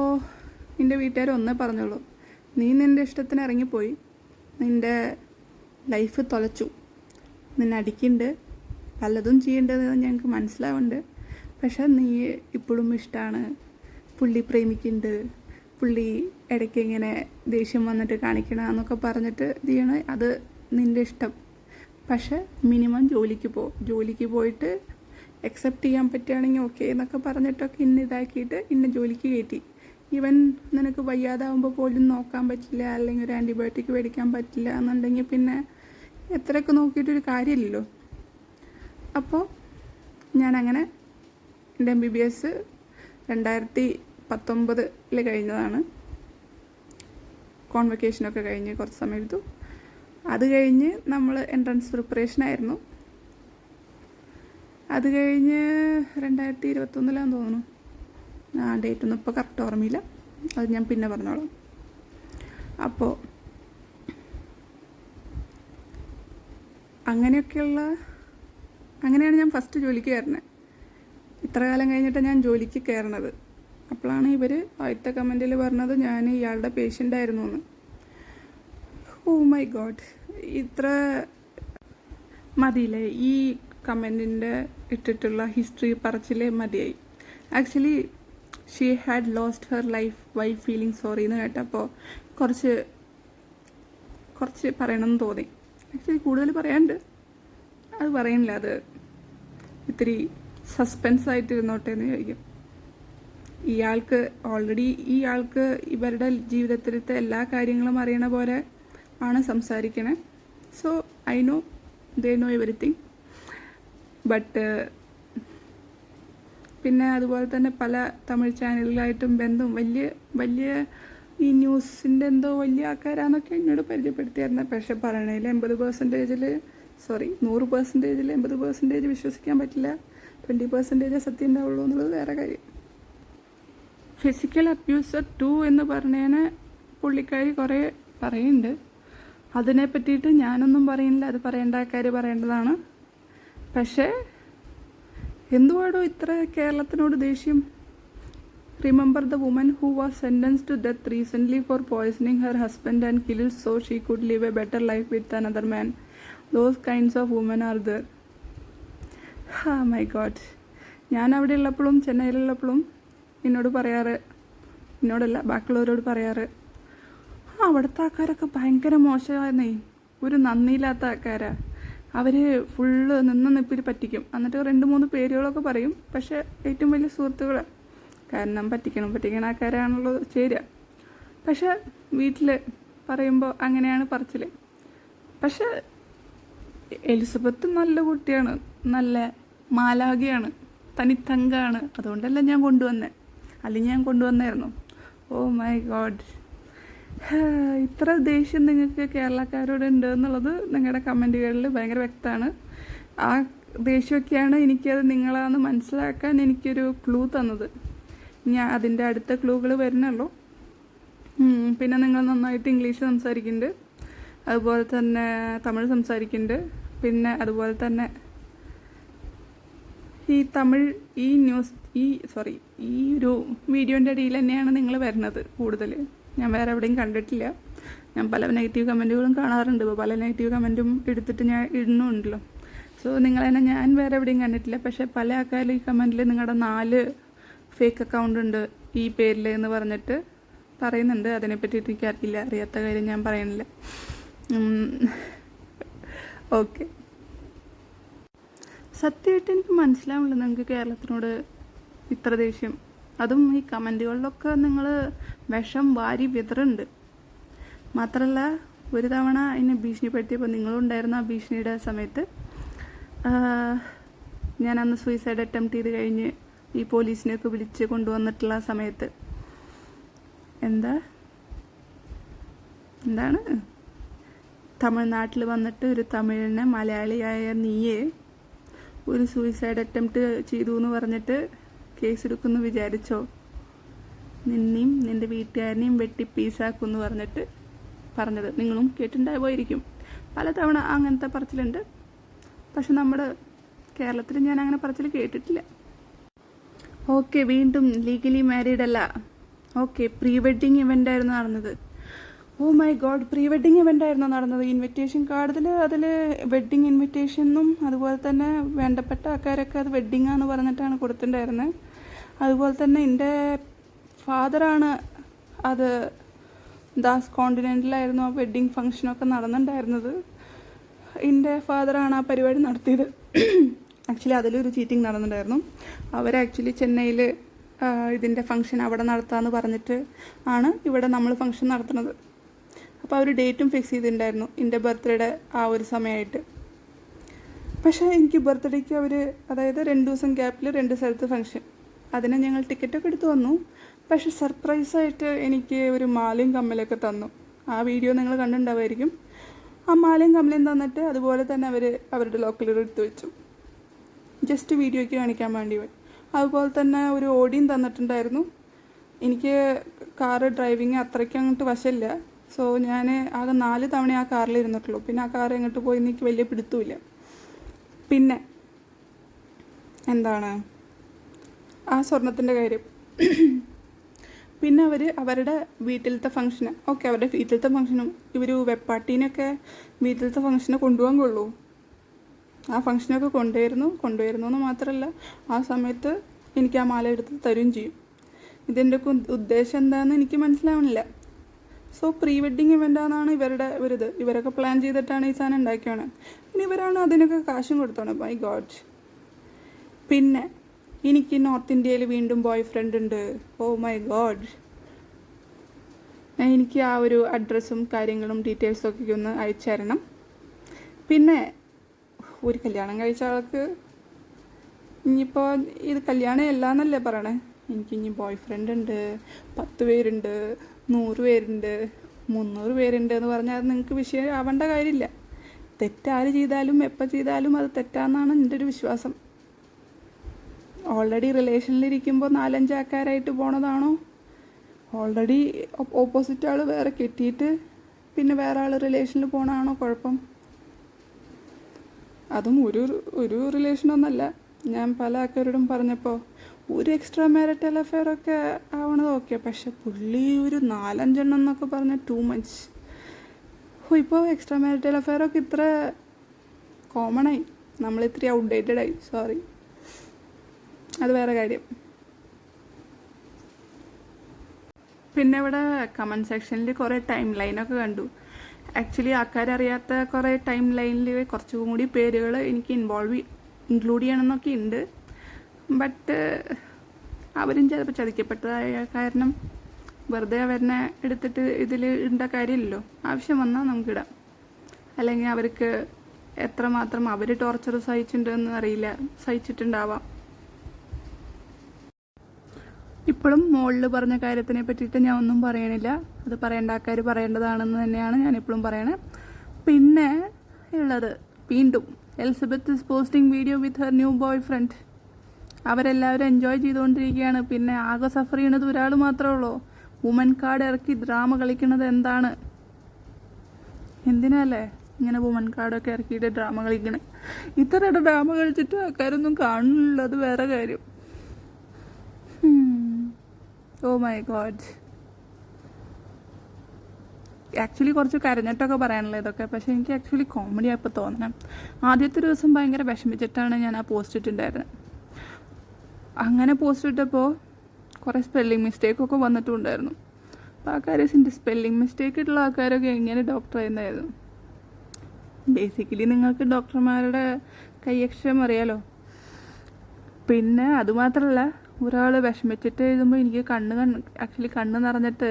എൻ്റെ വീട്ടുകാർ ഒന്നേ പറഞ്ഞോളൂ, നീ നിൻ്റെ ഇഷ്ടത്തിന് ഇറങ്ങിപ്പോയി, നിൻ്റെ ലൈഫ് തൊലച്ചു, നിന്നെ അടിക്കുന്നുണ്ട്, പലതും ചെയ്യേണ്ടതെന്ന് ഞങ്ങൾക്ക് മനസ്സിലാവുന്നുണ്ട്. പക്ഷെ നീ ഇപ്പോഴും ഇഷ്ടമാണ്, പുള്ളി പ്രേമിക്കുന്നുണ്ട്, പുള്ളി ഇടയ്ക്ക് ഇങ്ങനെ ദേഷ്യം വന്നിട്ട് കാണിക്കണം എന്നൊക്കെ പറഞ്ഞിട്ട് ചെയ്യണ, അത് നിൻ്റെ ഇഷ്ടം. പക്ഷെ മിനിമം ജോലിക്ക് പോയിട്ട് അക്സെപ്റ്റ് ചെയ്യാൻ പറ്റുകയാണെങ്കിൽ ഓക്കെ എന്നൊക്കെ പറഞ്ഞിട്ടൊക്കെ ഇതാക്കിയിട്ട് ജോലിക്ക് കയറ്റി. ഈവൻ നിനക്ക് വയ്യാതാവുമ്പോൾ പോലും നോക്കാൻ പറ്റില്ല, അല്ലെങ്കിൽ ഒരു ആൻറ്റിബയോട്ടിക് മേടിക്കാൻ പറ്റില്ല എന്നുണ്ടെങ്കിൽ പിന്നെ എത്രയൊക്കെ നോക്കിയിട്ടൊരു കാര്യമില്ലല്ലോ. അപ്പോൾ ഞാനങ്ങനെ എൻ്റെ MBBS 2019 കഴിഞ്ഞതാണ്. കോൺവെക്കേഷനൊക്കെ കഴിഞ്ഞ് കുറച്ച് സമയം എടുത്തു. അത് കഴിഞ്ഞ് നമ്മൾ എൻട്രൻസ് പ്രിപ്പറേഷനായിരുന്നു. അത് കഴിഞ്ഞ് 2021 തോന്നുന്നു, ഡേറ്റൊന്നും ഇപ്പോൾ കറക്റ്റ് ഓർമ്മയില്ല, അത് ഞാൻ പിന്നെ പറഞ്ഞോളാം. അപ്പോൾ അങ്ങനെയാണ് ഞാൻ ഫസ്റ്റ് ജോലിക്ക് കയറുന്നത്. ഇത്ര കാലം കഴിഞ്ഞിട്ട് ഞാൻ ജോലിക്ക് കയറണത്. അപ്പോഴാണ് ഇവർ ആദ്യത്തെ കമൻറ്റിൽ പറഞ്ഞത് ഞാൻ ഇയാളുടെ പേഷ്യൻ്റ് ആയിരുന്നു എന്ന്. ഓ മൈ ഗോഡ്, ഇത്ര മതിയില്ലേ ഈ കമൻറ്റിൻ്റെ ഇട്ടിട്ടുള്ള ഹിസ്റ്ററി പറച്ചിലേ മതിയായി. Actually she had lost her life why feeling sorry എന്ന് കേട്ടപ്പോൾ കുറച്ച് പറയണമെന്ന് തോന്നി. ആക്ച്വലി കൂടുതൽ പറയാനുണ്ട്, അത് പറയുന്നില്ല, അത് ഇത്തിരി സസ്പെൻസ് ആയിട്ടിരുന്നോട്ടെ എന്ന് ചോദിക്കും. ഇയാൾക്ക് ഇവരുടെ ജീവിതത്തിലത്തെ എല്ലാ കാര്യങ്ങളും അറിയണ പോലെ ആണ് സംസാരിക്കണേ. So I know they know everything. But പിന്നെ അതുപോലെ തന്നെ പല തമിഴ് ചാനലുകളായിട്ടും ബന്ധം വലിയ ഈ ന്യൂസിൻ്റെ എന്തോ വലിയ ആൾക്കാരാന്നൊക്കെ എന്നോട് പരിചയപ്പെടുത്തിയായിരുന്നു. പക്ഷെ പറയണതിൽ 100% 80% വിശ്വസിക്കാൻ പറ്റില്ല. 20% സത്യം ഉണ്ടാവുള്ളൂ എന്നുള്ളത് വേറെ കാര്യം. ഫിസിക്കൽ അബ്യൂസർ 2 എന്ന് പറഞ്ഞതിന് പുള്ളിക്കാരി കുറേ പറയുന്നുണ്ട്. അതിനെ പറ്റിയിട്ട് ഞാനൊന്നും പറയുന്നില്ല, അത് പറയേണ്ട ആൾക്കാർ പറയേണ്ടതാണ്. പക്ഷേ എന്തുവാടോ ഇത്ര കേരളത്തിനോട് ദേഷ്യം? Remember the woman who was sentenced to death recently for poisoning her husband and killed so she could live a better life with another man. Those kinds of woman are there. My God. ഞാൻ അവിടെ ഉള്ളപ്പോഴും ചെന്നൈയിലുള്ളപ്പോഴും എന്നോടല്ല ബാക്കിയുള്ളവരോട് പറയാറ്, അവിടുത്തെ ആൾക്കാരൊക്കെ ഭയങ്കര മോശമായിരുന്നേ, ഒരു നന്ദിയില്ലാത്ത ആൾക്കാരാ, അവർ full നിപ്പിൽ പറ്റിക്കും. എന്നിട്ട് 2-3 പേരുകളൊക്കെ പറയും. പക്ഷേ ഏറ്റവും വലിയ സുഹൃത്തുക്കൾ, കാരണം പറ്റിക്കണ ആൾക്കാരാണല്ലോ ചേരുക. പക്ഷെ വീട്ടിൽ പറയുമ്പോൾ അങ്ങനെയാണ് പറച്ചിൽ. പക്ഷെ എലിസബത്ത് നല്ല കുട്ടിയാണ്, നല്ല മാലാഖയാണ്, തനിത്തങ്കാണ്. അതുകൊണ്ടല്ല ഞാൻ കൊണ്ടുവന്നത്, അല്ലെങ്കിൽ ഞാൻ കൊണ്ടുവന്നായിരുന്നു. ഓ മൈ ഗോഡ്. ഇത്ര ദേഷ്യം നിങ്ങൾക്ക് കേരളക്കാരോട് ഉണ്ട് എന്നുള്ളത് നിങ്ങളുടെ കമൻറ്റുകളിൽ ഭയങ്കര വ്യക്തമാണ്. ആ ദേഷ്യമൊക്കെയാണ് എനിക്കത് നിങ്ങളാന്ന് മനസ്സിലാക്കാൻ എനിക്കൊരു ക്ലൂ തന്നത്. ഞാൻ അതിൻ്റെ അടുത്ത ക്ലൂകൾ വരുന്നുള്ളൂ. പിന്നെ നിങ്ങൾ നന്നായിട്ട് ഇംഗ്ലീഷ് സംസാരിക്കുന്നുണ്ട്, അതുപോലെ തന്നെ തമിഴ് സംസാരിക്കുന്നുണ്ട്. പിന്നെ അതുപോലെ തന്നെ ഈ ഒരു വീഡിയോൻ്റെ ഇടയിൽ തന്നെയാണ് നിങ്ങൾ വരുന്നത് കൂടുതൽ. ഞാൻ വേറെ എവിടെയും കണ്ടിട്ടില്ല. ഞാൻ പല നെഗറ്റീവ് കമൻറ്റുകളും കാണാറുണ്ട്. ഇപ്പോൾ പല നെഗറ്റീവ് കമൻറ്റും എടുത്തിട്ട് ഞാൻ ഇടുന്നുണ്ടല്ലോ. സോ നിങ്ങളെന്നെ ഞാൻ വേറെ എവിടെയും കണ്ടിട്ടില്ല. പക്ഷേ പല ആൾക്കാരും ഈ കമൻറ്റിൽ നിങ്ങളുടെ 4 ഫേക്ക് അക്കൗണ്ട് ഉണ്ട് ഈ പേരിൽ എന്ന് പറഞ്ഞിട്ട് പറയുന്നുണ്ട്. അതിനെ പറ്റിയിട്ട് എനിക്കറിയില്ല, അറിയാത്ത കാര്യം ഞാൻ പറയുന്നില്ല. ഓക്കെ. സത്യമായിട്ട് എനിക്ക് മനസ്സിലാവില്ല നിങ്ങൾക്ക് കേരളത്തിനോട് ഇത്ര ദേഷ്യം. അതും ഈ കമൻറ്റുകളിലൊക്കെ നിങ്ങൾ വിഷം വാരി വിതറുണ്ട്. മാത്രമല്ല ഒരു തവണ എന്നെ ഭീഷണിപ്പെടുത്തിയപ്പോൾ നിങ്ങളുണ്ടായിരുന്ന ആ ഭീഷണിയുടെ സമയത്ത് ഞാൻ അന്ന് സൂയിസൈഡ് അറ്റംപ്റ്റ് ചെയ്ത് കഴിഞ്ഞ് ഈ പോലീസിനെയൊക്കെ വിളിച്ച് കൊണ്ടുവന്നിട്ടുള്ള സമയത്ത് എന്താണ് തമിഴ്നാട്ടിൽ വന്നിട്ട് ഒരു തമിഴിനെ മലയാളിയായ നീയെ ഒരു സൂയിസൈഡ് അറ്റംപ്റ്റ് ചെയ്തു എന്ന് പറഞ്ഞിട്ട് കേസെടുക്കുമെന്ന് വിചാരിച്ചോ? നിന്നെയും നിൻ്റെ വീട്ടുകാരനെയും വെട്ടി പീസാക്കുമെന്ന് പറഞ്ഞിട്ട് പറഞ്ഞത് നിങ്ങളും കേട്ടിട്ടുണ്ടാവുമായിരിക്കും. പലതവണ അങ്ങനത്തെ പറച്ചിലുണ്ട്. പക്ഷെ നമ്മുടെ കേരളത്തിൽ ഞാൻ അങ്ങനെ പറച്ചിൽ കേട്ടിട്ടില്ല. ഓക്കെ, വീണ്ടും ലീഗലി മാരീഡ് അല്ല. ഓക്കെ, പ്രീ വെഡ്ഡിങ് ഇവൻ്റ് ആയിരുന്നു നടന്നത്. Oh my God, pre wedding event ആയിരുന്നു നടന്നത്. ഇൻവിറ്റേഷൻ കാർഡിൽ അതിൽ വെഡ്ഡിങ് ഇൻവിറ്റേഷനും അതുപോലെ തന്നെ വേണ്ടപ്പെട്ട ആൾക്കാരൊക്കെ അത് വെഡ്ഡിങ്ങാന്ന് പറഞ്ഞിട്ടാണ് കൊടുത്തിട്ടുണ്ടായിരുന്നത്. അതുപോലെ തന്നെ എൻ്റെ ഫാദറാണ് അത് ദാസ് കോണ്ടിനെൻ്റിലായിരുന്നു ആ വെഡ്ഡിങ് ഫങ്ഷനൊക്കെ നടന്നിട്ടുണ്ടായിരുന്നത്. എൻ്റെ ഫാദറാണ് ആ പരിപാടി നടത്തിയത്. ആക്ച്വലി അതിലൊരു ചീറ്റിംഗ് നടന്നിട്ടുണ്ടായിരുന്നു. അവർ ആക്ച്വലി ചെന്നൈയിൽ ഇതിൻ്റെ ഫങ്ഷൻ അവിടെ നടത്താമെന്ന് പറഞ്ഞിട്ട് ആണ് ഇവിടെ നമ്മൾ ഫങ്ഷൻ നടത്തുന്നത്. അപ്പോൾ അവർ ഡേറ്റും ഫിക്സ് ചെയ്തിട്ടുണ്ടായിരുന്നു എൻ്റെ ബർത്ത്ഡേയുടെ ആ ഒരു സമയമായിട്ട്. പക്ഷേ എനിക്ക് ബർത്ത്ഡേക്ക് അവർ അതായത് 2 ദിവസം ഗ്യാപ്പിൽ 2 സ്ഥലത്ത് ഫങ്ഷൻ, അതിന് ഞങ്ങൾ ടിക്കറ്റൊക്കെ എടുത്ത് വന്നു. പക്ഷേ സർപ്രൈസായിട്ട് എനിക്ക് ഒരു മാലയും കമ്മലൊക്കെ തന്നു. ആ വീഡിയോ നിങ്ങൾ കണ്ടിട്ടുണ്ടാവുമായിരിക്കും. ആ മാലയും കമ്മലയും തന്നിട്ട് അതുപോലെ തന്നെ അവർ അവരുടെ ലോക്കറിൽ എടുത്ത് വെച്ചു, ജസ്റ്റ് വീഡിയോയ്ക്ക് കാണിക്കാൻ വേണ്ടി. അതുപോലെ തന്നെ ഒരു ഓടിയും തന്നിട്ടുണ്ടായിരുന്നു. എനിക്ക് കാറ് ഡ്രൈവിങ് അത്രയ്ക്ക് അങ്ങോട്ട് വശമില്ല. സോ ഞാൻ ആകെ 4 തവണ ആ കാറിൽ ഇരുന്നിട്ടുള്ളൂ. പിന്നെ ആ കാർ എങ്ങോട്ട് പോയി എനിക്ക് വലിയ പിടുത്തമില്ല. പിന്നെ എന്താണ് ആ സ്വർണത്തിൻ്റെ കാര്യം. പിന്നെ അവരുടെ വീട്ടിലത്തെ ഫങ്ഷന് അവരുടെ വീട്ടിലത്തെ ഫങ്ഷനും ഇവർ വെപ്പാട്ടീനൊക്കെ വീട്ടിലത്തെ ഫങ്ഷന് കൊണ്ടുപോകാൻ കൊള്ളൂ. ആ ഫങ്ഷനൊക്കെ കൊണ്ടുവരുന്നു എന്ന് മാത്രമല്ല ആ സമയത്ത് എനിക്ക് ആ മാല എടുത്ത് തരുകയും ചെയ്യും. ഇതിൻ്റെ ഒക്കെ ഉദ്ദേശം എന്താണെന്ന് എനിക്ക് മനസ്സിലാവണില്ല. സോ പ്രീ വെഡ്ഡിങ് ഇവൻ്റാണെന്നാണ് ഇവരുടെ ഇവരൊക്കെ പ്ലാൻ ചെയ്തിട്ടാണ് ഈ സാധനം ഉണ്ടാക്കിയാണ്. ഇനി ഇവരാണ് അതിനൊക്കെ കാശും കൊടുത്തോണം. My God. പിന്നെ എനിക്ക് നോർത്ത് ഇന്ത്യയിൽ വീണ്ടും ബോയ് ഫ്രണ്ട് ഉണ്ട്. Oh my God. എനിക്ക് ആ ഒരു അഡ്രസ്സും കാര്യങ്ങളും ഡീറ്റെയിൽസൊക്കെ ഒന്ന് അയച്ചു തരണം. പിന്നെ ഒരു കല്യാണം കഴിച്ച ആൾക്ക് ഇനിയിപ്പോൾ ഇത് കല്യാണം അല്ലാന്നല്ലേ പറയണേ. എനിക്കിനി ബോയ് ഫ്രണ്ട് ഉണ്ട്, 10 പേരുണ്ട്, 100 പേരുണ്ട്, 300 പേരുണ്ട് എന്ന് പറഞ്ഞാൽ അത് നിങ്ങൾക്ക് വിഷയം ആവേണ്ട കാര്യമില്ല. തെറ്റാര് ചെയ്താലും എപ്പോൾ ചെയ്താലും അത് തെറ്റാന്നാണ് എൻ്റെ ഒരു വിശ്വാസം. ഓൾറെഡി റിലേഷനിലിരിക്കുമ്പോൾ 4-5 ആൾക്കാരായിട്ട് പോണതാണോ? ഓൾറെഡി ഓപ്പോസിറ്റ് ആൾ വേറെ കെട്ടിയിട്ട് പിന്നെ വേറെ ആൾ റിലേഷനിൽ പോകണതാണോ കുഴപ്പം? അതും ഒരു റിലേഷനൊന്നല്ല. ഞാൻ പല ആൾക്കാരോടും പറഞ്ഞപ്പോൾ ഒരു എക്സ്ട്രാ മാരിറ്റൽ അഫെയറൊക്കെ ആവണത് ഓക്കെ, പക്ഷെ പുള്ളി ഒരു 4-5 എണ്ണം എന്നൊക്കെ പറഞ്ഞാൽ ടു മച്ച്. ഇപ്പോൾ എക്സ്ട്രാ മാരിറ്റൽ അഫെയറൊക്കെ ഇത്ര കോമണായി, നമ്മൾ ഇത്തിരി ഔട്ട്ഡേറ്റഡായി. സോറി, അത് വേറെ കാര്യം. പിന്നെ ഇവിടെ കമൻറ്റ് സെക്ഷനിൽ കുറേ ടൈം ലൈനൊക്കെ കണ്ടു. ആക്ച്വലി ആൾക്കാരറിയാത്ത കുറേ ടൈം ലൈനിൽ കുറച്ചും കൂടി പേരുകൾ എനിക്ക് ഇൻക്ലൂഡ് ചെയ്യണമെന്നൊക്കെ ഉണ്ട്. ബട്ട് അവരും ചിലപ്പോൾ ചതിക്കപ്പെട്ടതായ കാരണം വെറുതെ അവരെ എടുത്തിട്ട് ഇതിൽ ഇടേണ്ട കാര്യമില്ലല്ലോ. ആവശ്യം വന്നാൽ നമുക്കിടാം. അല്ലെങ്കിൽ അവർക്ക് എത്രമാത്രം അവർ ടോർച്ചർ സഹിച്ചിട്ടുണ്ടെന്ന് അറിയില്ല, സഹിച്ചിട്ടുണ്ടാവാം. ഇപ്പോഴും മുകളിൽ പറഞ്ഞ കാര്യത്തിനെ പറ്റിയിട്ട് ഞാൻ ഒന്നും പറയണില്ല. അത് പറയേണ്ട ആൾക്കാർ പറയേണ്ടതാണെന്ന് തന്നെയാണ് ഞാൻ ഇപ്പോഴും പറയണത്. പിന്നെ ഉള്ളത് വീണ്ടും Elizabeth is posting video with her new boy friend. അവരെല്ലാവരും എൻജോയ് ചെയ്തുകൊണ്ടിരിക്കുകയാണ്. പിന്നെ ആകെ സഫർ ചെയ്യണത് ഒരാൾ മാത്രമേ ഉള്ളൂ. വുമൻ കാർഡ് ഇറക്കി ഡ്രാമ കളിക്കുന്നത് എന്താണ്? എന്തിനല്ലേ ഇങ്ങനെ വുമൻ കാർഡൊക്കെ ഇറക്കിയിട്ട് ഡ്രാമ കളിക്കണേ? ഇത്ര ഡ്രാമ കളിച്ചിട്ട് ആൾക്കാരൊന്നും കാണുന്നില്ല, അത് വേറെ കാര്യം. ഓ മൈ ഗോഡ്. ആക്ച്വലി കുറച്ച് കരഞ്ഞിട്ടൊക്കെ പറയാനുള്ള ഇതൊക്കെ, പക്ഷേ എനിക്ക് ആക്ച്വലി കോമഡിയാണ് ഇപ്പോൾ തോന്നണം. ആദ്യത്തെ ദിവസം ഭയങ്കര വിഷമിച്ചിട്ടാണ് ഞാൻ ആ പോസ്റ്റ് ഇട്ടിട്ടുണ്ടായിരുന്നത്. അങ്ങനെ പോസ്റ്റ് ഇട്ടപ്പോൾ കുറേ സ്പെല്ലിംഗ് മിസ്റ്റേക്കൊക്കെ വന്നിട്ടുണ്ടായിരുന്നു. അപ്പോൾ ആ കാര്യത്തിൻ്റെ സ്പെല്ലിംഗ് മിസ്റ്റേക്ക് ഉള്ള ആൾക്കാരൊക്കെ എങ്ങനെ ഡോക്ടർ ആയിരുന്നായിരുന്നു. ബേസിക്കലി നിങ്ങൾക്ക് ഡോക്ടർമാരുടെ കൈയക്ഷരം അറിയാലോ. പിന്നെ അതുമാത്രമല്ല, ഒരാൾ വിഷമിച്ചിട്ട് എഴുതുമ്പോൾ എനിക്ക് കണ്ണ് നിറഞ്ഞിട്ട്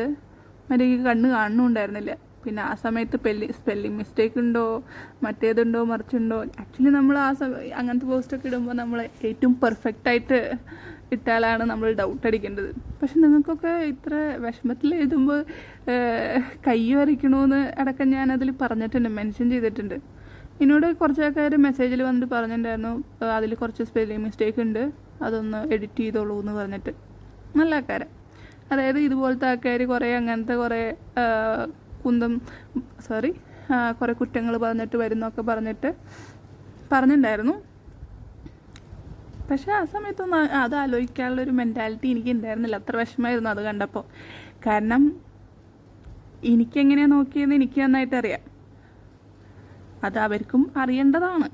എനിക്ക് കണ്ണ് കാണുന്നുണ്ടായിരുന്നില്ല. പിന്നെ ആ സമയത്ത് സ്പെല്ലിംഗ് മിസ്റ്റേക്ക് ഉണ്ടോ, മറ്റേതുണ്ടോ, മറിച്ചുണ്ടോ. ആക്ച്വലി നമ്മൾ അങ്ങനത്തെ പോസ്റ്റൊക്കെ ഇടുമ്പോൾ നമ്മൾ ഏറ്റവും പെർഫെക്റ്റായിട്ട് ഇട്ടാലാണ് നമ്മൾ ഡൗട്ട് അടിക്കേണ്ടത്. പക്ഷെ നിങ്ങൾക്കൊക്കെ ഇത്ര വിഷമത്തിൽ എഴുതുമ്പോൾ കൈ വരയ്ക്കണമെന്ന് അടക്കം ഞാനതിൽ പറഞ്ഞിട്ടുണ്ട്, മെൻഷൻ ചെയ്തിട്ടുണ്ട്. എന്നോട് കുറച്ച് ആൾക്കാർ മെസ്സേജിൽ വന്നിട്ട് പറഞ്ഞിട്ടുണ്ടായിരുന്നു അതിൽ കുറച്ച് സ്പെല്ലിംഗ് മിസ്റ്റേക്ക് ഉണ്ട്, അതൊന്ന് എഡിറ്റ് ചെയ്തോളൂ എന്ന് പറഞ്ഞിട്ട്. നല്ല ആൾക്കാർ, അതായത് ഇതുപോലത്തെ ആൾക്കാർ കുറേ അങ്ങനത്തെ കുറേ കുറേ കുറ്റങ്ങൾ പറഞ്ഞിട്ട് വരുന്നൊക്കെ പറഞ്ഞിട്ടുണ്ടായിരുന്നു. പക്ഷേ ആ സമയത്തൊന്നും അത് ആലോചിക്കാനുള്ളൊരു മെൻറ്റാലിറ്റി എനിക്ക് ഉണ്ടായിരുന്നില്ല. അത്ര വിഷമമായിരുന്നു അത് കണ്ടപ്പോൾ. കാരണം എനിക്കെങ്ങനെയാണ് നോക്കിയെന്ന് എനിക്ക് നന്നായിട്ട് അറിയാം, അത് അവർക്കും അറിയേണ്ടതാണ്.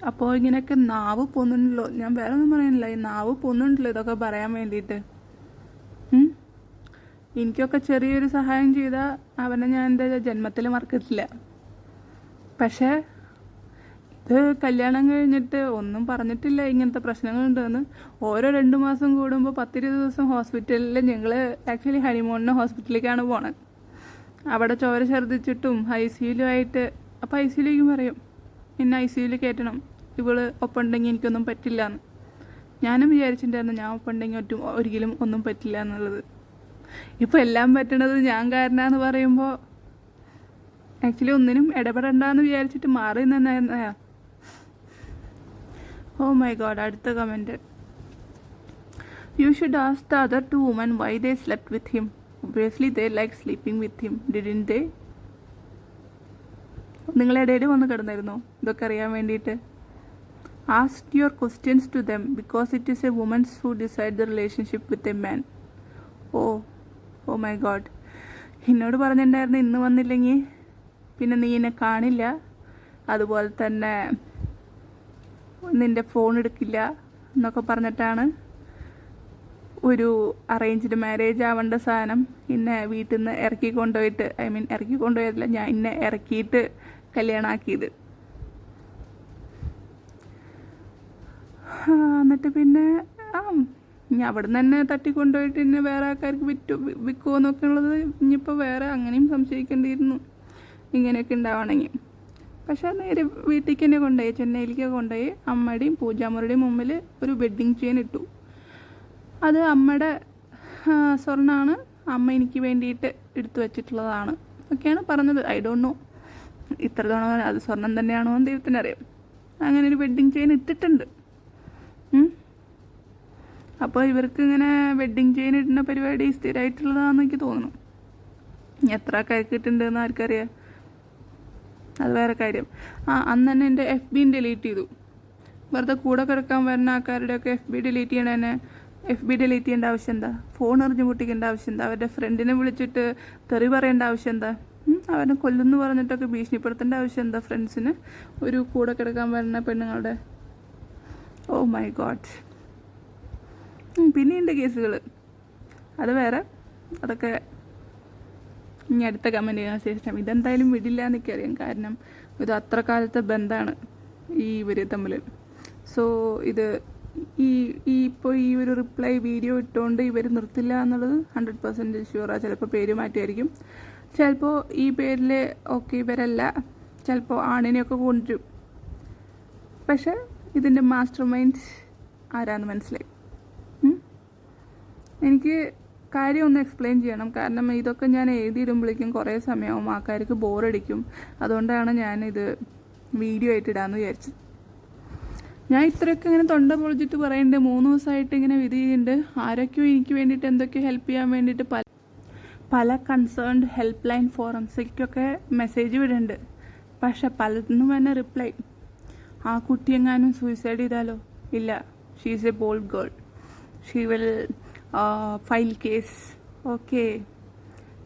അപ്പോൾ ഇങ്ങനെയൊക്കെ നാവ് പൊന്നുണ്ടല്ലോ, ഞാൻ വേറെ ഒന്നും പറയുന്നില്ല, ഈ നാവ് പൊന്നുണ്ടല്ലോ ഇതൊക്കെ പറയാൻ വേണ്ടിയിട്ട്. എനിക്കൊക്കെ ചെറിയൊരു സഹായം ചെയ്താൽ അവനെ ഞാൻ എൻ്റെ ജന്മത്തിൽ മറക്കത്തില്ല. പക്ഷേ ഇത് കല്യാണം കഴിഞ്ഞിട്ട് ഒന്നും പറഞ്ഞിട്ടില്ല ഇങ്ങനത്തെ പ്രശ്നങ്ങളുണ്ടെന്ന്. ഓരോ 2 മാസം കൂടുമ്പോൾ 10-20 ദിവസം ഹോസ്പിറ്റലിൽ ഞങ്ങൾ ആക്ച്വലി ഹണിമൂണിന് ഹോസ്പിറ്റലിലേക്കാണ് പോണത്. അവിടെ ചോര ഛർദ്ദിച്ചിട്ടും ICUയിലുമായിട്ട്. അപ്പോൾ ICUയിലേക്ക് പറയും എന്നെ ICUയിൽ കയറ്റണം, ഇവള് ഒപ്പമുണ്ടെങ്കിൽ എനിക്കൊന്നും പറ്റില്ല എന്ന്. ഞാനും വിചാരിച്ചിട്ടുണ്ടായിരുന്നു ഞാൻ ഒപ്പമുണ്ടെങ്കിൽ ഒരിക്കലും ഒന്നും പറ്റില്ല എന്നുള്ളത്. ഇപ്പോൾ എല്ലാം പറ്റണത് ഞാൻ കാരനാന്ന് പറയുമ്പോൾ ആക്ച്വലി ഒന്നിനും ഇടപെടണ്ടെന്ന് വിചാരിച്ചിട്ട് മാറി നിന്നാ. Oh my God. അടുത്ത comment, you should ask the other 2 women why they slept with him. Obviously they like sleeping with him, didn't they? നിങ്ങളിടയിൽ വന്ന് കിടന്നിരുന്നോ ഇതൊക്കെ അറിയാൻ വേണ്ടിയിട്ട്? Ask your questions to them because it is a woman who decides the relationship with a man. Oh my God. എന്നോട് പറഞ്ഞിട്ടുണ്ടായിരുന്നു ഇന്ന് വന്നില്ലെങ്കിൽ പിന്നെ നീ എന്നെ കാണില്ല, അതുപോലെ തന്നെ നിൻ്റെ ഫോൺ എടുക്കില്ല എന്നൊക്കെ പറഞ്ഞിട്ടാണ് ഒരു അറേഞ്ച്ഡ് മാരേജ് ആവേണ്ട സാധനം എന്നെ വീട്ടിൽ നിന്ന് ഇറക്കി കൊണ്ടുപോയിട്ട് ഇറക്കി കൊണ്ടുപോയതല്ല, ഞാൻ എന്നെ ഇറക്കിയിട്ട് കല്യാണമാക്കിയത്. എന്നിട്ട് പിന്നെ ഇനി അവിടെ നിന്ന് തന്നെ തട്ടിക്കൊണ്ടുപോയിട്ട് എന്നെ വേറെ ആൾക്കാർക്ക് വിൽക്കുമോ എന്നൊക്കെ ഉള്ളത് ഇനിയിപ്പോൾ വേറെ അങ്ങനെയും സംശയിക്കേണ്ടിയിരുന്നു ഇങ്ങനെയൊക്കെ ഉണ്ടാവണമെങ്കിൽ. പക്ഷേ നേരെ വീട്ടിലേക്ക് തന്നെ കൊണ്ടുപോയി, ചെന്നൈയിലേക്ക് കൊണ്ടുപോയി അമ്മയുടെയും പൂജാമുറിയുടെയും മുമ്പിൽ ഒരു വെഡ്ഡിങ് ചെയിൻ ഇട്ടു. അത് അമ്മയുടെ സ്വർണ്ണമാണ്, അമ്മ എനിക്ക് വേണ്ടിയിട്ട് എടുത്തു വച്ചിട്ടുള്ളതാണ് ഒക്കെയാണ് പറഞ്ഞത്. ഐ ഡോണ്ട് നോ ഇത്ര തവണ അത് സ്വർണം തന്നെയാണോ എന്ന് ദൈവത്തിനറിയാം. അങ്ങനെ ഒരു വെഡ്ഡിങ് ചെയിൻ ഇട്ടിട്ടുണ്ട്. അപ്പോൾ ഇവർക്ക് ഇങ്ങനെ വെഡ്ഡിങ് ചെയിൻ ഇടുന്ന പരിപാടി സ്ഥിരമായിട്ടുള്ളതാണെന്ന് എനിക്ക് തോന്നുന്നു. എത്ര കരക്കിട്ടുണ്ടെന്ന് ആർക്കറിയാം, അത് വേറെ കാര്യം. അന്ന് തന്നെ എൻ്റെ FB ഡിലീറ്റ് ചെയ്തു. വെറുതെ കൂടെ കിടക്കാൻ വരുന്ന ആൾക്കാരുടെയൊക്കെ FB ഡിലീറ്റ് ചെയ്യണതന്നെ. FB ഡിലീറ്റ് ചെയ്യേണ്ട ആവശ്യം എന്താ? ഫോൺ എറിഞ്ഞ് പൊട്ടിക്കേണ്ട ആവശ്യം എന്താ? അവരുടെ ഫ്രണ്ടിനെ വിളിച്ചിട്ട് തെറി പറയേണ്ട ആവശ്യം എന്താ? അവരെ കൊല്ലുന്നു പറഞ്ഞിട്ടൊക്കെ ഭീഷണിപ്പെടുത്തേണ്ട ആവശ്യം എന്താ ഫ്രണ്ട്സിന്, ഒരു കൂടെ കിടക്കാൻ വരുന്ന പെണ്ണുങ്ങളുടെ? ഓ മൈ ഗോഡ്. പിന്നെയുണ്ട് കേസുകൾ, അത് വേറെ, അതൊക്കെ ഇനി അടുത്ത കമൻറ്റ് ചെയ്യാൻ ശേഷം. ഇതെന്തായാലും വിടില്ല എന്നൊക്കെയറിയാം, കാരണം ഇത് അത്ര കാലത്തെ ബന്ധമാണ് ഇവർ തമ്മിൽ. സോ ഇത് ഇപ്പോൾ ഈ ഒരു റിപ്ലൈ വീഡിയോ ഇട്ടുകൊണ്ട് ഇവർ നിർത്തില്ല എന്നുള്ളത് 100% ഷുവറാണ്. ചിലപ്പോൾ പേര് മാറ്റുമായിരിക്കും, ചിലപ്പോൾ ഈ പേരിൽ ഓക്കെ ഇവരല്ല, ചിലപ്പോൾ ആണിനെയൊക്കെ കൊണ്ടുവരും. പക്ഷെ ഇതിൻ്റെ മാസ്റ്റർ മൈൻഡ് ആരാന്ന് മനസ്സിലായി. എനിക്ക് കാര്യം ഒന്ന് എക്സ്പ്ലെയിൻ ചെയ്യണം, കാരണം ഇതൊക്കെ ഞാൻ എഴുതിയിടുമ്പോഴേക്കും കുറേ സമയമാവും, ആൾക്കാർക്ക് ബോറടിക്കും. അതുകൊണ്ടാണ് ഞാനിത് വീഡിയോ ആയിട്ട് ഇടാമെന്ന് വിചാരിച്ചത്. ഞാൻ ഇത്രയൊക്കെ ഇങ്ങനെ തൊണ്ട പൊളിച്ചിട്ട് പറയുന്നുണ്ട്, 3 ദിവസമായിട്ട് ഇങ്ങനെ വിധി ചെയ്യുന്നുണ്ട്. ആരൊക്കെയോ എനിക്ക് വേണ്ടിയിട്ട് എന്തൊക്കെയോ ഹെൽപ്പ് ചെയ്യാൻ വേണ്ടിയിട്ട് പല കൺസേൺഡ് ഹെൽപ്പ് ലൈൻ ഫോറംസിക്കൊക്കെ മെസ്സേജ് വിടുന്നുണ്ട്. പക്ഷെ പലതിനും തന്നെ റിപ്ലൈ, ആ കുട്ടി എങ്ങാനും സൂയിസൈഡ് ചെയ്താലോ? ഇല്ല, she is A bold girl, she will file case. Okay.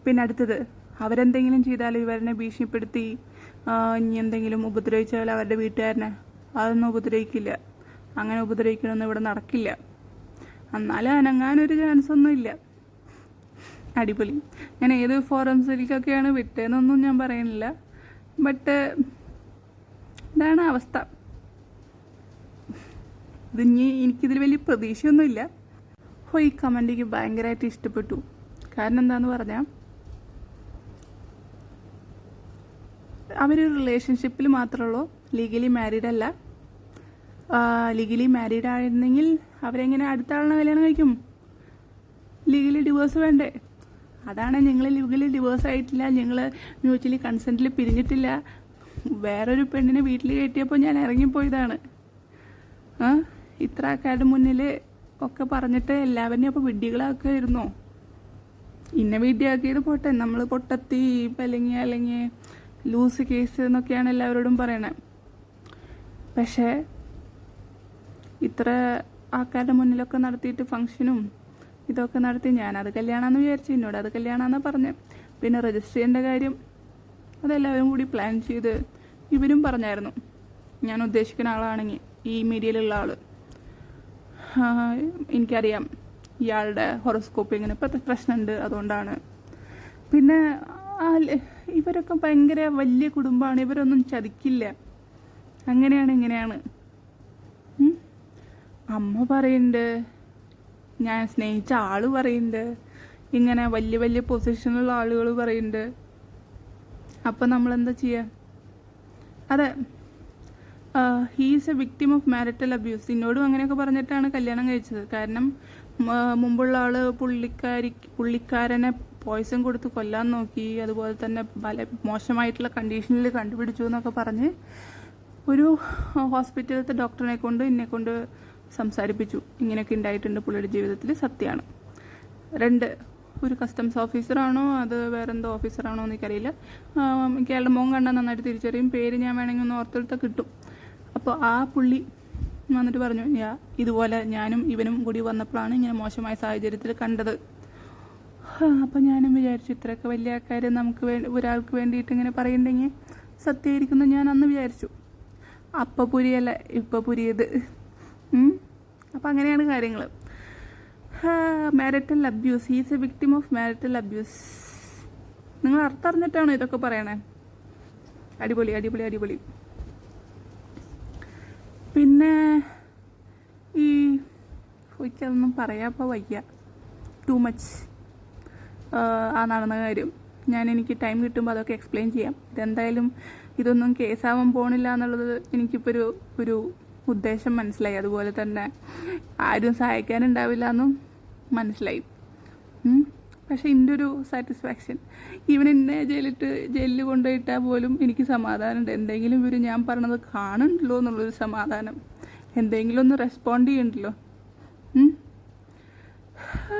പിന്നെ അടുത്തത്, അവരെന്തെങ്കിലും ചെയ്താലോ, ഇവരെ ഭീഷണിപ്പെടുത്തി ഇനി എന്തെങ്കിലും ഉപദ്രവിച്ചാലോ അവരുടെ വീട്ടുകാരനെ? അതൊന്നും ഉപദ്രവിക്കില്ല, അങ്ങനെ ഉപദ്രവിക്കണമെന്ന് ഇവിടെ നടക്കില്ല. എന്നാലും അനങ്ങാനൊരു ചാൻസ് ഒന്നും ഇല്ല. അടിപൊളി. ഞാൻ ഏത് ഫോറംസിലേക്കൊക്കെയാണ് വിട്ടതെന്നൊന്നും ഞാൻ പറയുന്നില്ല, ബട്ട് ഇതാണ് അവസ്ഥ. ഇതിനി എനിക്കിതിൽ വലിയ പ്രതീക്ഷയൊന്നുമില്ല. ഈ കമൻറ്റ് എനിക്ക് ഭയങ്കരമായിട്ട് ഇഷ്ടപ്പെട്ടു. കാരണം എന്താണെന്ന് പറഞ്ഞാൽ, അവർ റിലേഷൻഷിപ്പിൽ മാത്രമുള്ളൂ, ലീഗലി മാരീഡ് അല്ല. ലീഗലി മാരീഡ് ആയിരുന്നെങ്കിൽ അവരെങ്ങനെ അടുത്ത ആളിനെ കല്യാണം കഴിക്കും? ലീഗലി ഡിവോഴ്സ് വേണ്ടേ? അതാണ്, ഞങ്ങൾ ലീഗലി ഡിവോഴ്സ് ആയിട്ടില്ല, ഞങ്ങൾ മ്യൂച്വലി കൺസെൻറ്റിൽ പിരിഞ്ഞിട്ടില്ല, വേറൊരു പെണ്ണിനെ വീട്ടിൽ കയറ്റിയപ്പോൾ ഞാൻ ഇറങ്ങിപ്പോയതാണ്. ഇത്ര ആൾക്കാരുടെ മുന്നിൽ ഒക്കെ പറഞ്ഞിട്ട് എല്ലാവരെയും അപ്പോൾ വിഡ്ഢികളാക്കുമായിരുന്നോ? ഇന്ന വിഡ്ഢിയാക്കിയത് പോട്ടെ, നമ്മൾ പൊട്ടത്തി അല്ലെങ്കിൽ ലൂസ് കേസ് എന്നൊക്കെയാണ് എല്ലാവരോടും പറയണത്. പക്ഷേ ഇത്ര ആൾക്കാരുടെ മുന്നിലൊക്കെ നടത്തിയിട്ട് ഫംഗ്ഷനും ഇതൊക്കെ നടത്തി ഞാനത് കല്യാണമെന്ന് വിചാരിച്ചു. എന്നോട് അത് കല്യാണമെന്നാണ് പറഞ്ഞത്. പിന്നെ രജിസ്റ്റർ ചെയ്യേണ്ട കാര്യം അതെല്ലാവരും കൂടി പ്ലാൻ ചെയ്ത് ഇവരും പറഞ്ഞായിരുന്നു, ഞാൻ ഉദ്ദേശിക്കുന്ന ആളാണെങ്കിൽ ഈ മീഡിയയിലുള്ള ആൾ. എനിക്കറിയാം ഇയാളുടെ ഹൊറോസ്കോപ്പ് ഇങ്ങനെ ഇപ്പോഴത്തെ പ്രശ്നമുണ്ട്, അതുകൊണ്ടാണ്. പിന്നെ ഇവരൊക്കെ ഭയങ്കര വലിയ കുടുംബമാണ്, ഇവരൊന്നും ചതിക്കില്ല, അങ്ങനെയാണ് ഇങ്ങനെയാണ്. അമ്മ പറയുന്നുണ്ട്, ഞാൻ സ്നേഹിച്ച ആൾ പറയുന്നുണ്ട്, ഇങ്ങനെ വലിയ വലിയ പൊസിഷനുള്ള ആളുകൾ പറയുന്നുണ്ട്. അപ്പം നമ്മളെന്താ ചെയ്യുക? അതെ, he's A victim of marital abuse. എന്നോടും അങ്ങനെയൊക്കെ പറഞ്ഞിട്ടാണ് കല്യാണം കഴിച്ചത്. കാരണം മുമ്പുള്ള ആൾ പുള്ളിക്കാരനെ പോയ്സൺ കൊടുത്ത് കൊല്ലാൻ നോക്കി, അതുപോലെ തന്നെ പല മോശമായിട്ടുള്ള കണ്ടീഷനിൽ കണ്ടുപിടിച്ചു എന്നൊക്കെ പറഞ്ഞ് ഒരു ഹോസ്പിറ്റലിലത്തെ ഡോക്ടറിനെ കൊണ്ട് എന്നെക്കൊണ്ട് സംസാരിപ്പിച്ചു. ഇങ്ങനെയൊക്കെ ഉണ്ടായിട്ടുണ്ട് പുള്ളിയുടെ ജീവിതത്തിൽ, സത്യമാണ്. 2, ഒരു കസ്റ്റംസ് ഓഫീസറാണോ അത് വേറെന്തോ ഓഫീസറാണോ എന്ന് എനിക്കറിയില്ല. എനിക്ക് അയാളുടെ മോൻ കണ്ടാൽ നന്നായിട്ട് തിരിച്ചറിയും, പേര് ഞാൻ വേണമെങ്കിൽ ഒന്ന് ഓർത്തെടുത്താൽ കിട്ടും. അപ്പോൾ ആ പുള്ളി വന്നിട്ട് പറഞ്ഞു, ഇതുപോലെ ഞാനും ഇവനും കൂടി വന്നപ്പോഴാണ് ഇങ്ങനെ മോശമായ സാഹചര്യത്തിൽ കണ്ടത്. അപ്പോൾ ഞാനും വിചാരിച്ചു, ഇത്രയൊക്കെ വലിയ ആൾക്കാർ നമുക്ക് ഒരാൾക്ക് വേണ്ടിയിട്ട് ഇങ്ങനെ പറയുന്നുണ്ടെങ്കിൽ സത്യമായിരിക്കുന്നു ഞാൻ അന്ന് വിചാരിച്ചു. അപ്പം പുരിയല്ല, ഇപ്പം പുരിയത്. അപ്പം അങ്ങനെയാണ് കാര്യങ്ങൾ. Marital abuse, he's A victim of marital abuse. നിങ്ങൾ അർത്ഥം അറിഞ്ഞിട്ടാണോ ഇതൊക്കെ പറയണേ? അടിപൊളി അടിപൊളി അടിപൊളി. പിന്നെ ഈ എനിക്കതൊന്നും പറയാപ്പോൾ വയ്യ, ടു മച്ച് ആ നടന്ന കാര്യം. എനിക്ക് ടൈം കിട്ടുമ്പോൾ അതൊക്കെ എക്സ്പ്ലെയിൻ ചെയ്യാം. ഇതെന്തായാലും ഇതൊന്നും കേസാവാൻ പോണില്ല എന്നുള്ളത് എനിക്കിപ്പോൾ ഒരു ഉദ്ദേശം മനസ്സിലായി. അതുപോലെ തന്നെ ആരും സഹായിക്കാനുണ്ടാവില്ല എന്നും മനസ്സിലായി. പക്ഷേ എൻ്റെ ഒരു സാറ്റിസ്ഫാക്ഷൻ, ഈവൻ എന്നെ ജയിലിൽ കൊണ്ടുപോയിട്ടാൽ പോലും എനിക്ക് സമാധാനമുണ്ട്. എന്തെങ്കിലും ഇവർ ഞാൻ പറഞ്ഞത് കാണുന്നുണ്ടല്ലോ എന്നുള്ളൊരു സമാധാനം, എന്തെങ്കിലും ഒന്ന് റെസ്പോണ്ട് ചെയ്യണ്ടല്ലോ.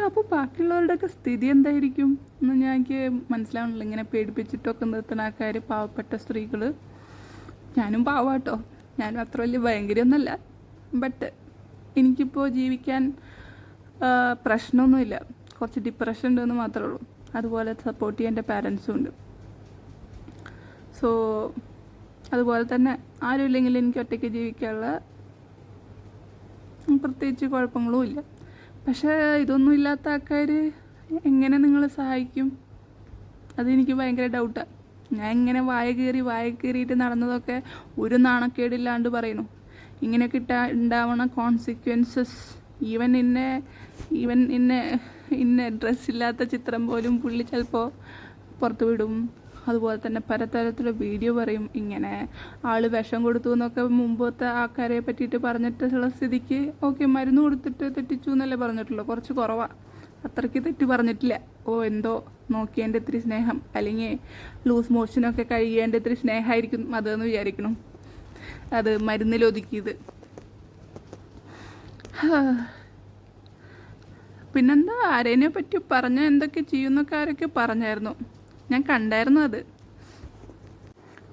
അപ്പോൾ ബാക്കിയുള്ളവരുടെയൊക്കെ സ്ഥിതി എന്തായിരിക്കും എന്ന് എനിക്ക് മനസ്സിലാവണില്ല. ഇങ്ങനെ പേടിപ്പിച്ചിട്ടൊക്കെ നിർത്തുന്ന ആൾക്കാർ, പാവപ്പെട്ട സ്ത്രീകൾ. ഞാനും പാവാട്ടോ, ഞാനും അത്ര വലിയ ഭയങ്കരമൊന്നുമല്ല. ബട്ട് എനിക്കിപ്പോൾ ജീവിക്കാൻ പ്രശ്നമൊന്നുമില്ല, കുറച്ച് ഡിപ്രഷൻ ഉണ്ടെന്ന് മാത്രമേ ഉള്ളൂ. അതുപോലെ സപ്പോർട്ട് ചെയ്യാൻ എൻ്റെ പാരൻസും ഉണ്ട്. സോ അതുപോലെ തന്നെ ആരും ഇല്ലെങ്കിൽ എനിക്ക് ഒറ്റയ്ക്ക് ജീവിക്കാനുള്ള പ്രത്യേകിച്ച് കുഴപ്പങ്ങളും ഇല്ല. പക്ഷേ ഇതൊന്നും ഇല്ലാത്ത ആൾക്കാർ എങ്ങനെ നിങ്ങളെ സഹായിക്കും? അതെനിക്ക് ഭയങ്കര ഡൗട്ടാണ്. ഞാൻ ഇങ്ങനെ വായ കയറിയിട്ട് നടന്നതൊക്കെ ഒരു നാണക്കേടില്ലാണ്ട് പറയുന്നു. ഇങ്ങനെയൊക്കെ ഉണ്ടാവണ കോൺസിക്വൻസസ്, ഈവൻ ഇന്നെ ഡ്രസ്സില്ലാത്ത ചിത്രം പോലും പുള്ളി ചിലപ്പോൾ പുറത്തു വിടും. അതുപോലെ തന്നെ പലതരത്തിലുള്ള വീഡിയോ പറയും. ഇങ്ങനെ ആൾ വിഷം കൊടുത്തു എന്നൊക്കെ മുമ്പത്തെ ആൾക്കാരെ പറ്റിയിട്ട് പറഞ്ഞിട്ടുള്ള സ്ഥിതിക്ക് ഓക്കെ, മരുന്ന് കൊടുത്തിട്ട് തെറ്റിച്ചു എന്നല്ലേ പറഞ്ഞിട്ടുള്ളൂ, കുറച്ച് കുറവാണ്, അത്രയ്ക്ക് തെറ്റ് പറഞ്ഞിട്ടില്ല. എന്തോ നോക്കിയതിൻ്റെ ഇത്തിരി സ്നേഹം, അല്ലെങ്കിൽ ലൂസ് മോഷനൊക്കെ കഴിയേണ്ട ഇത്തിരി സ്നേഹമായിരിക്കും അതെന്ന് വിചാരിക്കണം. അത് മരുന്നിലൊതുക്കിയത്. പിന്നെന്താ, ആരേനെ പറ്റി പറഞ്ഞ എന്തൊക്കെ ചെയ്യുന്നൊക്കെ ആരൊക്കെ പറഞ്ഞായിരുന്നു, ഞാൻ കണ്ടായിരുന്നു അത്.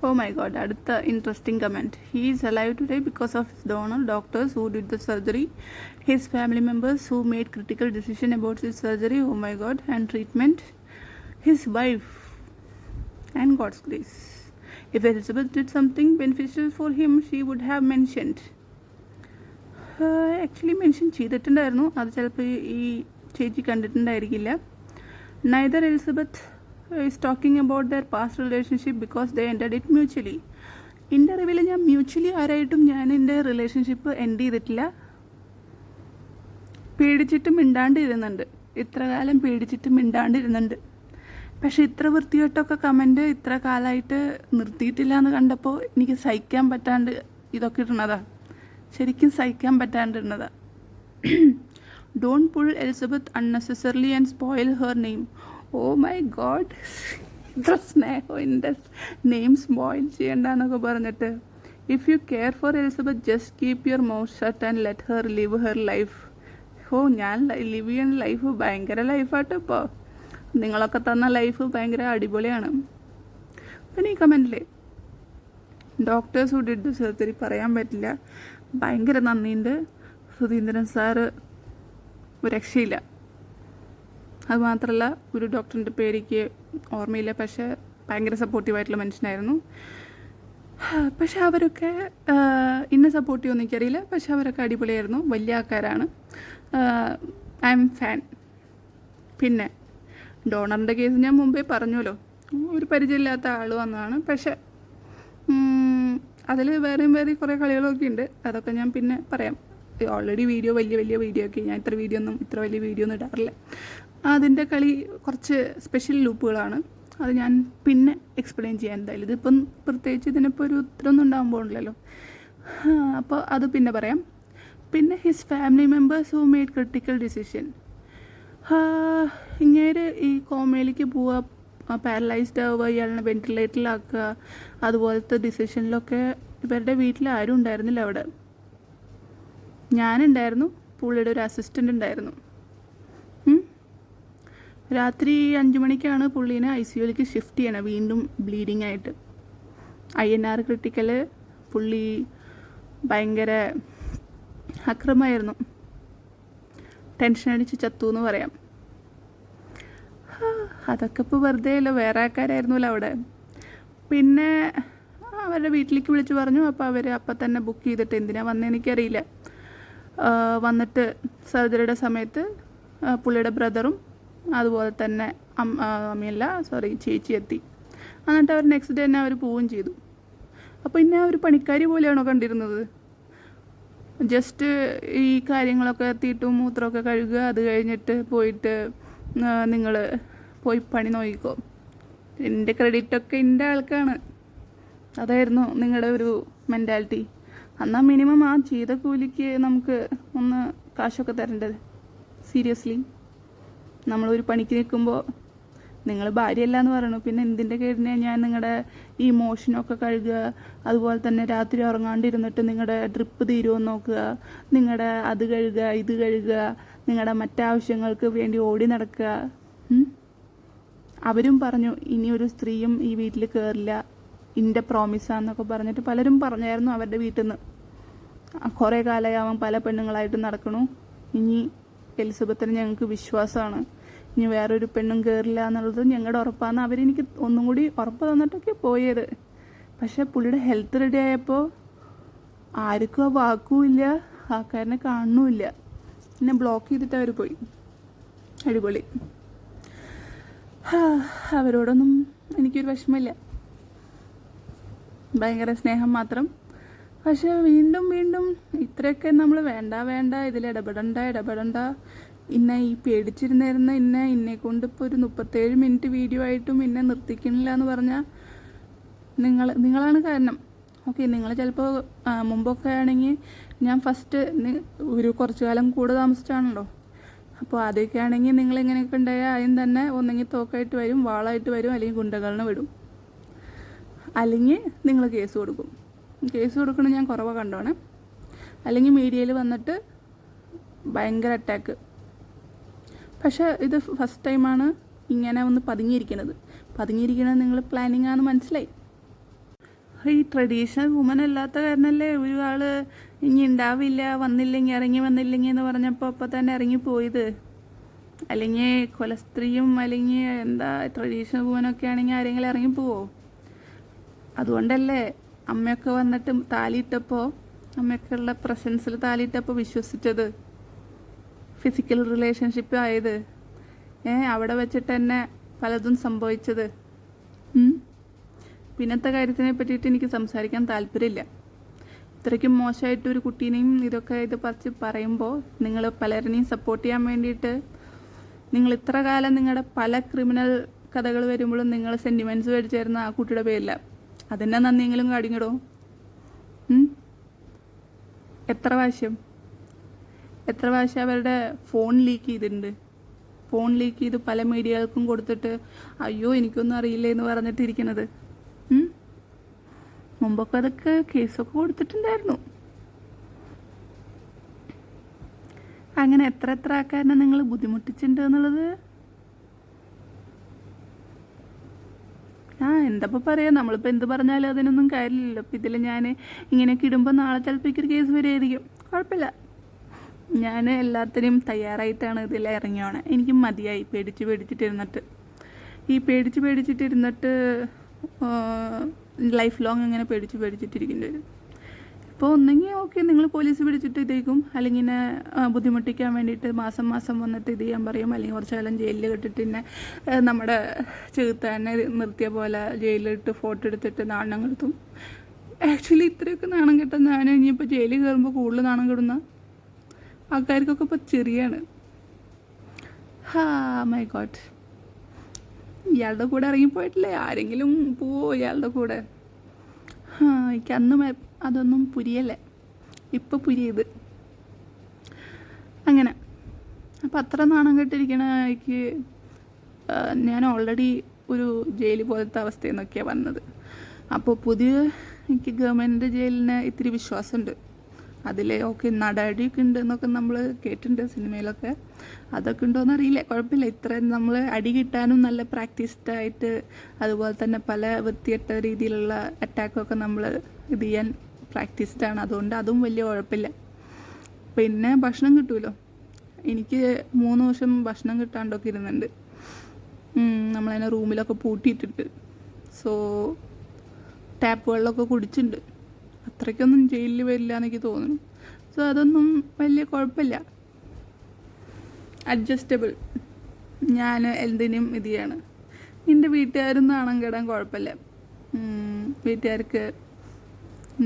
ഓ മൈ ഗോഡ്, അടുത്ത interesting comment. He is alive today because of his donor, doctors who did the surgery, his family members who made critical decision about his surgery, oh my God, and treatment, his wife and God's grace. If Elizabeth did something beneficial for him, she would have mentioned. Actually mention ചെയ്തിട്ടുണ്ടായിരുന്നു, അത് ചിലപ്പോൾ ഈ ചേച്ചി കണ്ടിട്ടുണ്ടായിരിക്കില്ല. Neither Elizabeth is talking about their past relationship because they ended it mutually. എൻ്റെ അറിവിൽ ഞാൻ mutually ആരായിട്ടും ഞാൻ എൻ്റെ റിലേഷൻഷിപ്പ് എൻഡ് ചെയ്തിട്ടില്ല. പേടിച്ചിട്ട് മിണ്ടാണ്ടിരുന്നുണ്ട്, ഇത്ര കാലം പേടിച്ചിട്ട് മിണ്ടാണ്ടിരുന്നുണ്ട്. പക്ഷെ ഇത്ര വൃത്തികെട്ടൊക്കെ കമൻറ്റ് ഇത്ര കാലമായിട്ട് നിർത്തിയിട്ടില്ല എന്ന് കണ്ടപ്പോൾ എനിക്ക് സഹിക്കാൻ പറ്റാണ്ട് ഇതൊക്കെ ഇടുന്നതാ, ശരിക്കും സഹിക്കാൻ പറ്റാണ്ടിരുന്നതാ. Don't pull Elizabeth unnecessarily and spoil her name. Oh my God, ഇത്ര സ്നേഹം എൻ്റെ നെയിം സ്പോയിൽ ചെയ്യണ്ടെന്നൊക്കെ പറഞ്ഞിട്ട്. If you care for Elizabeth just keep your mouth shut and let her live her life. ഞാൻ ലിവ് ചെയ്യുന്ന ലൈഫ് ഭയങ്കര ലൈഫാട്ടോ ഇപ്പോൾ. നിങ്ങളൊക്കെ തന്ന ലൈഫ് ഭയങ്കര അടിപൊളിയാണ്. പിന്നെ ഈ കമൻറ്റിലെ doctors who did the surgery പറയാൻ പറ്റില്ല, ഭയങ്കര നന്ദിയുണ്ട്. സുധീന്ദ്രൻ സാറ് ഒരു രക്ഷയില്ല. അതുമാത്രമല്ല, ഒരു ഡോക്ടറിൻ്റെ പേരിക്ക് ഓർമ്മയില്ല, പക്ഷേ ഭയങ്കര സപ്പോർട്ടീവായിട്ടുള്ള മനുഷ്യനായിരുന്നു. പക്ഷെ അവരൊക്കെ ഇന്നെ സപ്പോർട്ട് ചെയ്യുമെന്ന് എനിക്കറിയില്ല, പക്ഷെ അവരൊക്കെ അടിപൊളിയായിരുന്നു, വലിയ ആൾക്കാരാണ്. I M fan. പിന്നെ ഡോണറിൻ്റെ കേസ് ഞാൻ മുമ്പേ പറഞ്ഞല്ലോ, ഒരു പരിചയമില്ലാത്ത ആൾ വന്നതാണ്. പക്ഷെ അതിൽ വേറെയും കുറേ കളികളൊക്കെ ഉണ്ട്, അതൊക്കെ ഞാൻ പിന്നെ പറയാം. ഓൾറെഡി വലിയ വീഡിയോ ഒക്കെ ഞാൻ ഇത്ര വലിയ വീഡിയോ ഒന്നും ഇടാറില്ല. അതിൻ്റെ കളി കുറച്ച് സ്പെഷ്യൽ ലൂപ്പുകളാണ്, അത് ഞാൻ പിന്നെ എക്സ്പ്ലെയിൻ ചെയ്യാൻ. എന്തായാലും ഇതിപ്പം പ്രത്യേകിച്ച് ഇതിനിപ്പോൾ ഒരു ഉത്തരമൊന്നും ഉണ്ടാകാൻ പോകുന്നില്ലല്ലോ, അപ്പോൾ അത് പിന്നെ പറയാം. പിന്നെ his family members who made critical decision. ഇങ്ങനെ ഈ കോമയിലേക്ക് പോവുക, പാരലൈസ്ഡ് ആവുക, ഇയാളിനെ വെന്റിലേറ്ററിലാക്കുക, അതുപോലത്തെ ഡിസിഷനിലൊക്കെ ഇവരുടെ വീട്ടിൽ ആരും ഉണ്ടായിരുന്നില്ല. അവിടെ ഞാനുണ്ടായിരുന്നു, പുള്ളിയുടെ ഒരു അസിസ്റ്റൻ്റ് ഉണ്ടായിരുന്നു. രാത്രി 5 മണിക്കാണ് പുള്ളീനെ ICUലേക്ക് ഷിഫ്റ്റ് ചെയ്യണം, വീണ്ടും ബ്ലീഡിങ് ആയിട്ട്. INR critical. പുള്ളി ഭയങ്കര അക്രമമായിരുന്നു, ടെൻഷൻ അടിച്ച് ചത്തു എന്ന് പറയാം. അതൊക്കെ ഇപ്പോൾ വെറുതെ അല്ല, വേറെ ആൾക്കാരായിരുന്നല്ലോ അവിടെ. പിന്നെ അവരുടെ വീട്ടിലേക്ക് വിളിച്ച് പറഞ്ഞു. അപ്പോൾ അവർ അപ്പം തന്നെ ബുക്ക് ചെയ്തിട്ട്, എന്തിനാണ് വന്നതെന്ന് എനിക്കറിയില്ല, വന്നിട്ട് സർജറിയുടെ സമയത്ത് പുള്ളിയുടെ ബ്രദറും അതുപോലെ തന്നെ ചേച്ചി എത്തി. എന്നിട്ട് അവർ നെക്സ്റ്റ് ഡേ തന്നെ അവർ പോവുകയും ചെയ്തു. അപ്പോൾ ഇന്നെ ഒരു പണിക്കാരി പോലെയാണോ കണ്ടിരുന്നത്? ജസ്റ്റ് ഈ കാര്യങ്ങളൊക്കെ തീട്ടും മൂത്രമൊക്കെ കഴുകുക, അത് കഴിഞ്ഞിട്ട് പോയിട്ട് നിങ്ങൾ പോയി പണി നോക്കിക്കോ, എൻ്റെ ക്രെഡിറ്റൊക്കെ എൻ്റെ ആൾക്കാണ്, അതായിരുന്നു നിങ്ങളുടെ ഒരു മെൻറ്റാലിറ്റി. എന്നാൽ മിനിമം ആ ചെയ്ത കൂലിക്ക് നമുക്ക് ഒന്ന് കാശൊക്കെ തരേണ്ടത്. സീരിയസ്ലി, നമ്മളൊരു പണിക്ക് നിൽക്കുമ്പോൾ നിങ്ങൾ ഭാര്യയല്ല എന്ന് പറയണു, പിന്നെ എന്തിൻ്റെ കേടിനെ ഞാൻ നിങ്ങളുടെ ഈ മോഷനൊക്കെ കഴുകുക, അതുപോലെ തന്നെ രാത്രി ഉറങ്ങാണ്ടിരുന്നിട്ട് നിങ്ങളുടെ ഡ്രിപ്പ് തീരുമെന്ന് നോക്കുക, നിങ്ങളുടെ അത് കഴുകുക ഇത് കഴുകുക, നിങ്ങളുടെ മറ്റാവശ്യങ്ങൾക്ക് വേണ്ടി ഓടി നടക്കുക. അവരും പറഞ്ഞു ഇനിയൊരു സ്ത്രീയും ഈ വീട്ടിൽ കയറില്ല, എൻ്റെ പ്രോമിസാന്നൊക്കെ പറഞ്ഞിട്ട് പലരും പറഞ്ഞായിരുന്നു അവരുടെ വീട്ടിൽ നിന്ന്. കുറേ കാലമാവാൻ പല പെണ്ണുങ്ങളായിട്ട് നടക്കണു. ഇനി എലിസബത്തിന് ഞങ്ങൾക്ക് വിശ്വാസമാണ്, ഇനി വേറൊരു പെണ്ണും കയറില്ല എന്നുള്ളത് ഞങ്ങളുടെ ഉറപ്പാന്ന് അവരെനിക്ക് ഒന്നും കൂടി ഉറപ്പ് തന്നിട്ടൊക്കെ പോയത്. പക്ഷെ പുള്ളിയുടെ ഹെൽത്ത് റെഡി ആയപ്പോൾ ആർക്കും ആ വാക്കുമില്ല, ആൾക്കാരനെ കാണുന്നുമില്ല. എന്നെ ബ്ലോക്ക് ചെയ്തിട്ട് അവർ പോയി. അടിപൊളി. അവരോടൊന്നും എനിക്കൊരു വിഷമമില്ല, ഭയങ്കര സ്നേഹം മാത്രം. പക്ഷെ വീണ്ടും വീണ്ടും ഇത്രയൊക്കെ നമ്മൾ വേണ്ട ഇതിൽ ഇടപെടണ്ട ഇന്നെ ഈ പേടിച്ചിരുന്നായിരുന്ന ഇന്നെ കൊണ്ടിപ്പോൾ ഒരു 37 മിനിറ്റ് വീഡിയോ ആയിട്ടും ഇന്നെ നിർത്തിക്കണില്ല എന്ന് പറഞ്ഞാൽ നിങ്ങളാണ് കാരണം. ഓക്കെ, നിങ്ങൾ ചിലപ്പോൾ മുമ്പൊക്കെ ആണെങ്കിൽ ഞാൻ ഫസ്റ്റ് ഒരു കുറച്ചു കാലം കൂടെ താമസിച്ചാണല്ലോ, അപ്പോൾ ആദ്യമൊക്കെ ആണെങ്കിൽ നിങ്ങളിങ്ങനെയൊക്കെ ഉണ്ടായാൽ ആദ്യം തന്നെ ഒന്നെങ്കിൽ തോക്കായിട്ട് വരും, വാളായിട്ട് വരും, അല്ലെങ്കിൽ ഗുണ്ടകളിനെ വിടും, അല്ലെങ്കിൽ നിങ്ങൾ കേസ് കൊടുക്കും. കേസ് കൊടുക്കണം ഞാൻ കുറവാണ് കണ്ടോണേ. അല്ലെങ്കിൽ മീഡിയയിൽ വന്നിട്ട് ഭയങ്കര അറ്റാക്ക്. പക്ഷേ ഇത് ഫസ്റ്റ് ടൈമാണ് ഇങ്ങനെ ഒന്ന് പതുങ്ങിയിരിക്കണത് നിങ്ങൾ പ്ലാനിങ് ആണെന്ന് മനസ്സിലായി. ഈ ട്രഡീഷണൽ വുമൻ അല്ലാത്ത കാരണമല്ലേ ഒരാൾ ഇനി ഉണ്ടാവില്ല, ഇറങ്ങി വന്നില്ലെങ്കിൽ എന്ന് പറഞ്ഞപ്പോൾ അപ്പം തന്നെ ഇറങ്ങിപ്പോയത്. അല്ലെങ്കിൽ കൊലസ്ത്രീയും അല്ലെങ്കിൽ എന്താ ട്രഡീഷണൽ വുമനൊക്കെ ആണെങ്കിൽ ആരെങ്കിലും ഇറങ്ങിപ്പോവോ? അതുകൊണ്ടല്ലേ അമ്മയൊക്കെ വന്നിട്ട് താലിയിട്ടപ്പോൾ, അമ്മയൊക്കെയുള്ള പ്രസൻസിൽ താലിയിട്ടപ്പോൾ വിശ്വസിച്ചത്, ഫിസിക്കൽ റിലേഷൻഷിപ്പ് ആയത്, അവിടെ വെച്ചിട്ട് തന്നെ പലതും സംഭവിച്ചത്. പിന്നത്തെ കാര്യത്തിനെ പറ്റിയിട്ട് എനിക്ക് സംസാരിക്കാൻ താല്പര്യമില്ല. ഇത്രയ്ക്കും മോശമായിട്ട് ഒരു കുട്ടീനെയും ഇത് പറിച്ച് പറയുമ്പോൾ നിങ്ങൾ പലരിനെയും സപ്പോർട്ട് ചെയ്യാൻ വേണ്ടിയിട്ട് നിങ്ങൾ ഇത്ര കാലം നിങ്ങളുടെ പല ക്രിമിനൽ കഥകൾ വരുമ്പോഴും നിങ്ങൾ സെൻറ്റിമെൻറ്റ്സ് മേടിച്ചായിരുന്ന ആ കുട്ടിയുടെ പേരില്ല. അതെന്നെ നന്ദിയെങ്കിലും കാണിക്കടോ. എത്ര പ്രാവശ്യം അവരുടെ ഫോൺ ലീക്ക് ചെയ്തിട്ടുണ്ട്. ഫോൺ ലീക്ക് ചെയ്ത് പല മീഡിയകൾക്കും കൊടുത്തിട്ട് അയ്യോ എനിക്കൊന്നും അറിയില്ല എന്ന് പറഞ്ഞിട്ടിരിക്കുന്നത്. മുമ്പൊക്കെ അതൊക്കെ കേസൊക്കെ കൊടുത്തിട്ടുണ്ടായിരുന്നു. അങ്ങനെ എത്ര ആൾക്കാരനെ നിങ്ങൾ ബുദ്ധിമുട്ടിച്ചിട്ടുണ്ട് എന്നുള്ളത് എന്തപ്പോൾ പറയാം. നമ്മളിപ്പോൾ എന്ത് പറഞ്ഞാലും അതിനൊന്നും കാര്യമില്ലല്ലോ. അപ്പോൾ ഇതിൽ ഞാൻ ഇങ്ങനെയൊക്കെ ഇടുമ്പോൾ നാളെ ചിലപ്പോൾ ഒരു കേസ് വരുമായിരിക്കും. കുഴപ്പമില്ല, ഞാൻ എല്ലാത്തിനും തയ്യാറായിട്ടാണ് ഇതിൽ ഇറങ്ങിയോണേ. എനിക്ക് മതിയായി പേടിച്ചിട്ടിരുന്നിട്ട്. ഈ പേടിച്ചിട്ടിരുന്നിട്ട് ലൈഫ് ലോങ് അങ്ങനെ പേടിച്ചിട്ടിരിക്കേണ്ടി വരും. ഇപ്പോൾ ഒന്നെങ്കിൽ ഓക്കെ നിങ്ങൾ പോലീസ് പിടിച്ചിട്ട് ഇതേക്കും, അല്ലെങ്കിൽ എന്നെ ബുദ്ധിമുട്ടിക്കാൻ വേണ്ടിയിട്ട് മാസം വന്നിട്ട് ഇത് ചെയ്യാൻ പറയും, അല്ലെങ്കിൽ കുറച്ച് കാലം ജയിലിൽ കെട്ടിട്ട് പിന്നെ നമ്മുടെ ചെറുത്താനെ നിർത്തിയ പോലെ ജയിലിലിട്ട് ഫോട്ടോ എടുത്തിട്ട് നാണം കെടുത്തും. ആക്ച്വലി ഇത്രയൊക്കെ നാണം കെട്ടാൻ ഞാൻ ഇനിയിപ്പോൾ ജയിലിൽ കയറുമ്പോൾ കൂടുതൽ നാണം കെടുന്ന ആൾക്കാർക്കൊക്കെ ഇപ്പോൾ ചെറിയാണ്. മൈ ഗോഡ്, ഇയാളുടെ കൂടെ ഇറങ്ങിപ്പോയിട്ടില്ലേ? ആരെങ്കിലും പോവോ ഇയാളുടെ കൂടെ? എനിക്ക് അന്ന് അതൊന്നും പുരിയല്ലേ, ഇപ്പം പുരിയത്. അങ്ങനെ അപ്പം അത്ര നാണം കെട്ടിരിക്കണ എനിക്ക് ഞാൻ ഓൾറെഡി ഒരു ജയിൽ പോലത്തെ അവസ്ഥയിൽ നിന്നൊക്കെയാണ് വന്നത്. അപ്പോൾ എനിക്ക് ഗവൺമെൻറ് ജയിലിന് ഇത്തിരി വിശ്വാസമുണ്ട്. അതിൽ ഓക്കെ നടടിയൊക്കെ ഉണ്ട് എന്നൊക്കെ നമ്മൾ കേട്ടിട്ടുണ്ട് സിനിമയിലൊക്കെ. അതൊക്കെ ഉണ്ടോയെന്ന് അറിയില്ല, കുഴപ്പമില്ല. ഇത്രയും നമ്മൾ അടി കിട്ടാനും നല്ല പ്രാക്ടീസ്ഡ് ആയിട്ട്, അതുപോലെ തന്നെ പല വൃത്തികെട്ട രീതിയിലുള്ള അറ്റാക്കൊക്കെ നമ്മൾ ഇത് ചെയ്യാൻ പ്രാക്ടീസ്ഡാണ്. അതുകൊണ്ട് അതും വലിയ കുഴപ്പമില്ല. പിന്നെ ഭക്ഷണം കിട്ടുമല്ലോ. എനിക്ക് 3 വർഷം ഭക്ഷണം കിട്ടാണ്ടൊക്കെ ഇരുന്നുണ്ട്. നമ്മളതിനെ റൂമിലൊക്കെ പൂട്ടിയിട്ടിട്ട്. സോ ടാപ്പ് വെള്ളമൊക്കെ കുടിച്ചിട്ടുണ്ട്. അത്രയ്ക്കൊന്നും ജയിലിൽ വരില്ല എന്നെനിക്ക് തോന്നുന്നു. സോ അതൊന്നും വലിയ കുഴപ്പമില്ല. അഡ്ജസ്റ്റബിൾ. ഞാൻ എന്തിനും ഇത് ചെയ്യാണ്. നിൻ്റെ വീട്ടുകാരും നാണം കേടാൻ കുഴപ്പമില്ല. വീട്ടുകാർക്ക്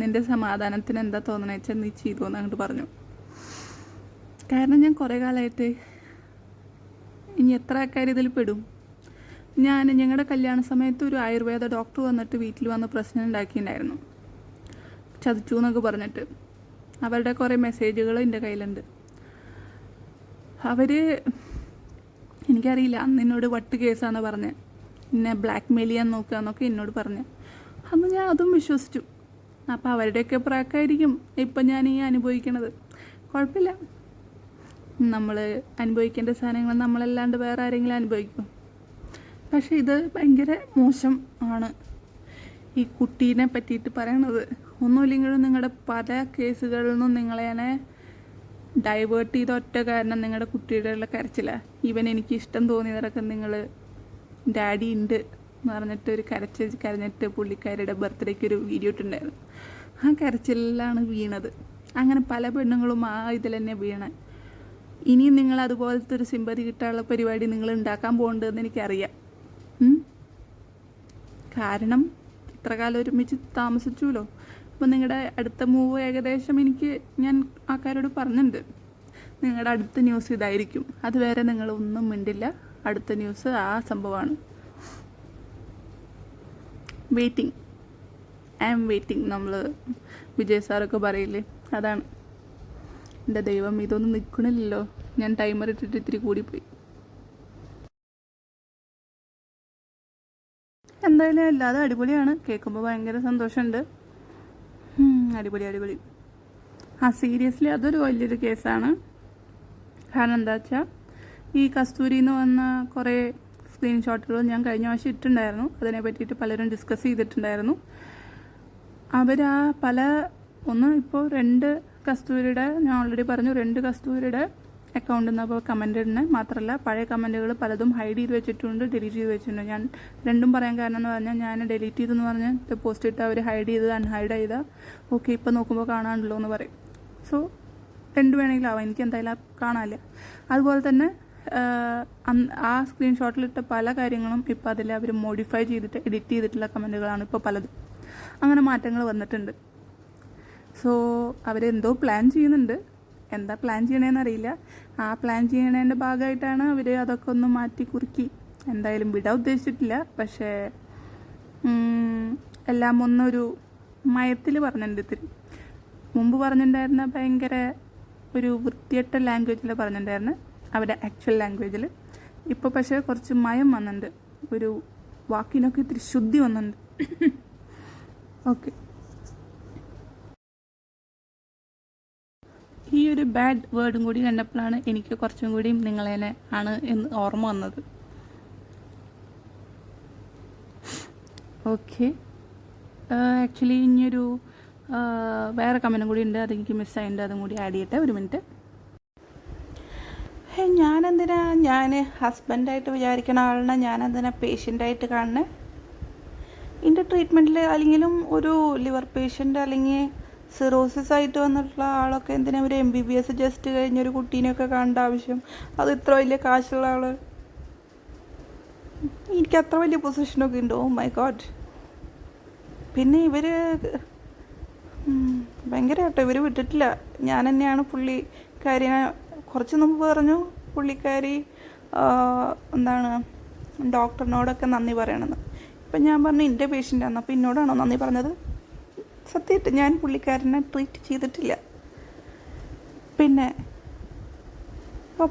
നിൻ്റെ സമാധാനത്തിന് എന്താ തോന്നണ വെച്ചാൽ നീ ചെയ്തു എന്ന് അങ്ങോട്ട് പറഞ്ഞു. കാരണം ഞാൻ കുറേ കാലമായിട്ട് ഇനി എത്ര ആൾക്കാർ ഇതിൽ പെടും. ഞങ്ങളുടെ കല്യാണ സമയത്ത് ഒരു ആയുർവേദ ഡോക്ടർ വന്നിട്ട് വീട്ടിൽ വന്ന് പ്രശ്നം ഉണ്ടാക്കിയിട്ടുണ്ടായിരുന്നു, ചതിച്ചു എന്നൊക്കെ പറഞ്ഞിട്ട്. അവരുടെ കുറേ മെസ്സേജുകൾ എൻ്റെ കയ്യിലുണ്ട്. അവർ എനിക്കറിയില്ല, അന്ന് എന്നോട് വട്ട് കേസാണെന്ന് പറഞ്ഞ് എന്നെ ബ്ലാക്ക് മെയിൽ ചെയ്യാൻ നോക്കുക എന്നൊക്കെ എന്നോട് പറഞ്ഞ്. അന്ന് ഞാൻ അതും വിശ്വസിച്ചു. അപ്പോൾ അവരുടെയൊക്കെ പ്രായമായിരിക്കും ഇപ്പം ഞാൻ ഈ അനുഭവിക്കണത്. കുഴപ്പമില്ല, നമ്മൾ അനുഭവിക്കേണ്ട സാധനങ്ങൾ നമ്മളല്ലാണ്ട് വേറെ ആരെങ്കിലും അനുഭവിക്കും. പക്ഷേ ഇത് ഭയങ്കര മോശം ആണ് ഈ കുട്ടീനെ പറ്റിയിട്ട് പറയണത്. ഒന്നുമില്ലെങ്കിലും നിങ്ങളുടെ പല കേസുകളിൽ നിന്നും നിങ്ങളെ ഡൈവേർട്ട് ചെയ്ത ഒറ്റ കാരണം നിങ്ങളുടെ കുട്ടിയുടെ ഉള്ള കരച്ചില. ഈവൻ എനിക്ക് ഇഷ്ടം തോന്നിയതൊക്കെ നിങ്ങൾ ഡാഡി ഉണ്ട് എന്ന് പറഞ്ഞിട്ട് ഒരു കരഞ്ഞിട്ട് പുള്ളിക്കാരുടെ ബർത്ത്ഡേക്ക് ഒരു വീഡിയോ ഇട്ടുണ്ടായിരുന്നു. ആ കരച്ചിലാണ് വീണത്. അങ്ങനെ പല പെണ്ണുങ്ങളും ആ ഇതിൽ തന്നെ വീണ. ഇനിയും നിങ്ങൾ അതുപോലത്തെ ഒരു സിമ്പതി കിട്ടാനുള്ള പരിപാടി നിങ്ങൾ ഉണ്ടാക്കാൻ പോകേണ്ടതെന്ന് എനിക്കറിയാം. കാരണം ഇത്ര കാലം ഒരുമിച്ച് താമസിച്ചുല്ലോ. അപ്പോൾ നിങ്ങളുടെ അടുത്ത മൂവ് ഏകദേശം ഞാൻ ആൾക്കാരോട് പറഞ്ഞിട്ടുണ്ട്, നിങ്ങളുടെ അടുത്ത ന്യൂസ് ഇതായിരിക്കും. അതുവരെ നിങ്ങളൊന്നും മിണ്ടില്ല. അടുത്ത ന്യൂസ് ആ സംഭവമാണ്. Waiting, I am waiting. നമ്മൾ വിജയ് സാറൊക്കെ പറയില്ലേ, അതാണ്. എൻ്റെ ദൈവം, ഇതൊന്നും നിൽക്കണില്ലല്ലോ. ഞാൻ ടൈമർ ഇട്ടിട്ട് ഇത്തിരി കൂടിപ്പോയി. എന്തായാലും അല്ലാതെ അടിപൊളിയാണ്. കേൾക്കുമ്പോൾ ഭയങ്കര സന്തോഷമുണ്ട്. അടിപൊളി. സീരിയസ്ലി അതൊരു വലിയൊരു കേസാണ്. കാരണം എന്താ വെച്ചാൽ ഈ കസ്തൂരിയിൽ നിന്ന് വന്ന കുറേ സ്ക്രീൻഷോട്ടുകൾ ഞാൻ കഴിഞ്ഞ പ്രാവശ്യം ഇട്ടുണ്ടായിരുന്നു. അതിനെ പറ്റിയിട്ട് പലരും ഡിസ്കസ് ചെയ്തിട്ടുണ്ടായിരുന്നു. അവർ ഇപ്പോൾ 2 കസ്തൂരിയുടെ, ഞാൻ ഓൾറെഡി പറഞ്ഞു, 2 കസ്തൂരിയുടെ അക്കൗണ്ടിൽ നിന്ന് അപ്പോൾ കമൻ്റ് ഇടുന്നത് മാത്രമല്ല പഴയ കമൻറ്റുകൾ പലതും ഹൈഡ് ചെയ്ത് വെച്ചിട്ടുണ്ട്, ഡിലീറ്റ് ചെയ്ത് വെച്ചിട്ടുണ്ട്. ഞാൻ രണ്ടും പറയാൻ കാരണം എന്ന് പറഞ്ഞാൽ, ഞാൻ ഡിലീറ്റ് ചെയ്തെന്ന് പറഞ്ഞാൽ പോസ്റ്റ് ഇട്ട് അവർ ഹൈഡ് ചെയ്ത് അൺഹൈഡ് ചെയ്താൽ ഓക്കെ ഇപ്പം നോക്കുമ്പോൾ കാണാനുണ്ടല്ലോ എന്ന് പറയും. സോ 2 വേണമെങ്കിലും ആവാം, എനിക്ക് എന്തായാലും കാണാനില്ല. അതുപോലെ തന്നെ ആ സ്ക്രീൻഷോട്ടിലിട്ട പല കാര്യങ്ങളും ഇപ്പോൾ അതിൽ അവർ മോഡിഫൈ ചെയ്തിട്ട് എഡിറ്റ് ചെയ്തിട്ടുള്ള കമൻറ്റുകളാണ് ഇപ്പോൾ പലതും. അങ്ങനെ മാറ്റങ്ങൾ വന്നിട്ടുണ്ട്. സോ അവരെന്തോ പ്ലാൻ ചെയ്യുന്നുണ്ട്. എന്താ പ്ലാൻ ചെയ്യണേന്ന് അറിയില്ല. ആ പ്ലാൻ ചെയ്യണതിൻ്റെ ഭാഗമായിട്ടാണ് അവർ അതൊക്കെ ഒന്ന് മാറ്റി കുറുക്കി. എന്തായാലും വിടാൻ ഉദ്ദേശിച്ചിട്ടില്ല. പക്ഷേ എല്ലാം ഒന്നൊരു മയത്തിൽ പറഞ്ഞിട്ടുണ്ട്. ഇത്തിരി മുമ്പ് പറഞ്ഞിട്ടുണ്ടായിരുന്ന ഭയങ്കര ഒരു വൃത്തിയട്ട ലാംഗ്വേജിൽ പറഞ്ഞിട്ടുണ്ടായിരുന്നു, അവരുടെ ആക്ച്വൽ ലാംഗ്വേജിൽ. ഇപ്പോൾ പക്ഷേ കുറച്ച് മയം വന്നിട്ടുണ്ട്, ഒരു വാക്കിനൊക്കെ ഇത്തിരി ശുദ്ധി വന്നിട്ടുണ്ട്. ഓക്കെ, ഈ ഒരു ബാഡ് വേർഡും കൂടി കണ്ടപ്പോഴാണ് എനിക്ക് കുറച്ചും കൂടി നിങ്ങളേനെ ആണ് എന്ന് ഓർമ്മ വന്നത്. ഓക്കെ, ആക്ച്വലി ഇനിയൊരു വേറെ കമൻറ്റും കൂടി ഉണ്ട്, അതെനിക്ക് മിസ്സായിട്ടുണ്ട്. അതും കൂടി ആഡ് ചെയ്യട്ടെ. ഒരു മിനിറ്റ്. ഞാൻ ഹസ്ബൻഡായിട്ട് വിചാരിക്കണ ആളിനെ ഞാനെന്തിനാ പേഷ്യൻ്റായിട്ട് കാണണേ? ഇതിൻ്റെ ട്രീറ്റ്മെൻറ്റിൽ അല്ലെങ്കിലും ഒരു ലിവർ പേഷ്യൻ്റ് അല്ലെങ്കിൽ സിറോസിസ് ആയിട്ട് വന്നിട്ടുള്ള ആളൊക്കെ എന്തിനാ ഒരു MBBS ജസ്റ്റ് കഴിഞ്ഞൊരു കുട്ടീനെയൊക്കെ കാണേണ്ട ആവശ്യം? അത് ഇത്ര വലിയ കാശുള്ള ആൾ, എനിക്ക് അത്ര വലിയ പൊസിഷനൊക്കെ ഉണ്ട്. Oh my God. പിന്നെ ഇവർ ഭയങ്കരമായിട്ടോ ഇവർ വിട്ടിട്ടില്ല. ഞാൻ തന്നെയാണ് പുള്ളിക്കാരിനെ കുറച്ച് മുമ്പ് പറഞ്ഞു, പുള്ളിക്കാരി ഡോക്ടറിനോടൊക്കെ നന്ദി പറയണമെന്ന്. ഇപ്പം ഞാൻ പറഞ്ഞു എൻ്റെ പേഷ്യൻ്റാണ്, അപ്പോൾ എന്നോടാണോ നന്ദി പറഞ്ഞത്? സത്യമായിട്ട് ഞാൻ പുള്ളിക്കാരനെ ട്രീറ്റ് ചെയ്തിട്ടില്ല. പിന്നെ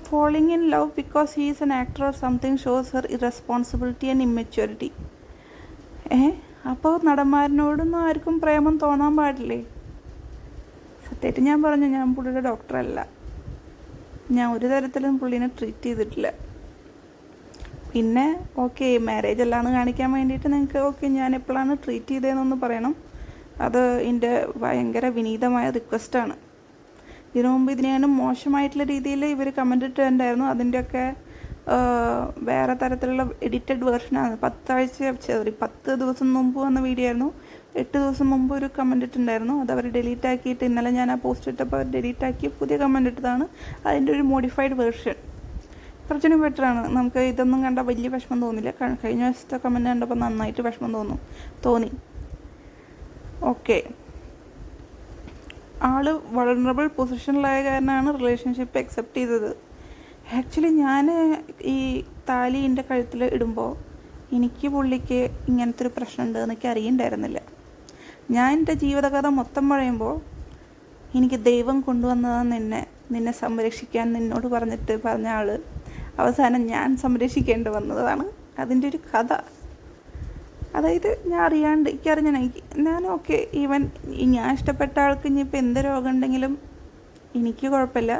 falling in love because he is an actor or something shows her irresponsibility and immaturity. അപ്പോൾ നടന്മാരനോടൊന്നും ആർക്കും പ്രേമം തോന്നാൻ പാടില്ലേ? സത്യമായിട്ട് ഞാൻ പറഞ്ഞു, ഞാൻ പുള്ളിയുടെ ഡോക്ടറല്ല, ഞാൻ ഒരു തരത്തിലും പുള്ളീനെ ട്രീറ്റ് ചെയ്തിട്ടില്ല. പിന്നെ ഓക്കെ, മാരേജ് അല്ലാന്ന് കാണിക്കാൻ വേണ്ടിയിട്ട് നിങ്ങൾക്ക് ഓക്കെ ഞാൻ എപ്പോഴാണ് ട്രീറ്റ് ചെയ്തതെന്നൊന്ന് പറയണം. അത് എൻ്റെ ഭയങ്കര വിനീതമായ റിക്വസ്റ്റാണ്. ഇതിനു മുമ്പ് ഇതിനെയാണ് മോശമായിട്ടുള്ള രീതിയിൽ ഇവർ കമൻ്റ് ഇട്ടിട്ടുണ്ടായിരുന്നു. അതിൻ്റെയൊക്കെ വേറെ തരത്തിലുള്ള എഡിറ്റഡ് വേർഷനാണ്. 10 ദിവസം മുമ്പ് വന്ന വീഡിയോ ആയിരുന്നു. 8 ദിവസം മുമ്പ് ഒരു കമൻ്റ് ഇട്ടുണ്ടായിരുന്നു. അത് അവർ ഡിലീറ്റ് ആക്കിയിട്ട് ഇന്നലെ ഞാൻ ആ പോസ്റ്റ് ഇട്ടപ്പോൾ അവർ ഡിലീറ്റ് ആക്കി പുതിയ കമൻ്റ് ഇട്ടതാണ്. അതിൻ്റെ ഒരു മോഡിഫൈഡ് വേർഷൻ. കുറച്ചുകൂടി ബെറ്ററാണ്. നമുക്ക് ഇതൊന്നും കണ്ടാൽ വലിയ വിഷമം തോന്നില്ല. കഴിഞ്ഞ ദിവസത്തെ കമൻറ്റ് കണ്ടപ്പോൾ നന്നായിട്ട് വിഷമം തോന്നി. ഓക്കെ, ആള് വൾണറബിൾ പൊസിഷനിലായ കാരണമാണ് റിലേഷൻഷിപ്പ് അക്സെപ്റ്റ് ചെയ്തത്. ആക്ച്വലി ഞാൻ ഈ താലി എൻ്റെ കഴുത്തിൽ ഇടുമ്പോൾ എനിക്ക് പുള്ളിക്ക് ഇങ്ങനത്തെ ഒരു പ്രശ്നമുണ്ട് എന്നൊക്കെ അറിയണ്ടായിരുന്നില്ല. ഞാൻ എൻ്റെ ജീവിതകഥ മൊത്തം പറയുമ്പോൾ എനിക്ക് ദൈവം കൊണ്ടുവന്നതാണ് നിന്നെ സംരക്ഷിക്കാൻ നിന്നോട് പറഞ്ഞ ആൾ അവസാനം ഞാൻ സംരക്ഷിക്കേണ്ടി വന്നതാണ് അതിൻ്റെ ഒരു കഥ. അതായത് ഞാൻ അറിയാണ്ട് ഞാൻ ഓക്കെ, ഈവൻ ഞാൻ ഇഷ്ടപ്പെട്ട ആൾക്ക് ഇനിയിപ്പോൾ എന്ത് രോഗം ഉണ്ടെങ്കിലും എനിക്ക് കുഴപ്പമില്ല.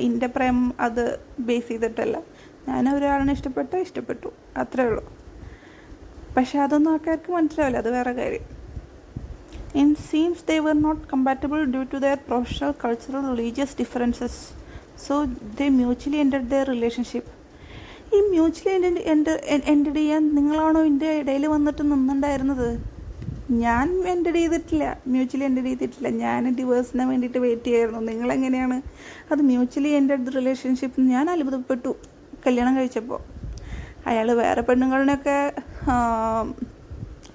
എൻ്റെ പ്രേമം അത് ബേസ് ചെയ്തിട്ടല്ല. ഞാൻ ഒരാളിനെ ഇഷ്ടപ്പെട്ടു, അത്രേ ഉള്ളൂ. പക്ഷെ അതൊന്നും ആൾക്കാർക്ക് മനസ്സിലാവില്ല, അത് വേറെ കാര്യം. It seems they were not compatible due to their professional, cultural, religious differences. So they mutually ended their relationship. ഈ മ്യൂച്വലി എൻഡ് ചെയ്യാൻ നിങ്ങളാണോ എൻ്റെ ഇടയിൽ വന്നിട്ട് നിന്നുണ്ടായിരുന്നത്? ഞാൻ മ്യൂച്വലി എൻഡ് ചെയ്തിട്ടില്ല. ഞാൻ ഡിവേഴ്സിന് വേണ്ടിയിട്ട് വെയിറ്റ് ചെയ്യായിരുന്നു. നിങ്ങളെങ്ങനെയാണ് അത് മ്യൂച്വലി എൻഡ് റിലേഷൻഷിപ്പ്? ഞാൻ അത്ഭുതപ്പെട്ടു കല്യാണം കഴിച്ചപ്പോൾ. അയാൾ വേറെ പെണ്ണുങ്ങളിനൊക്കെ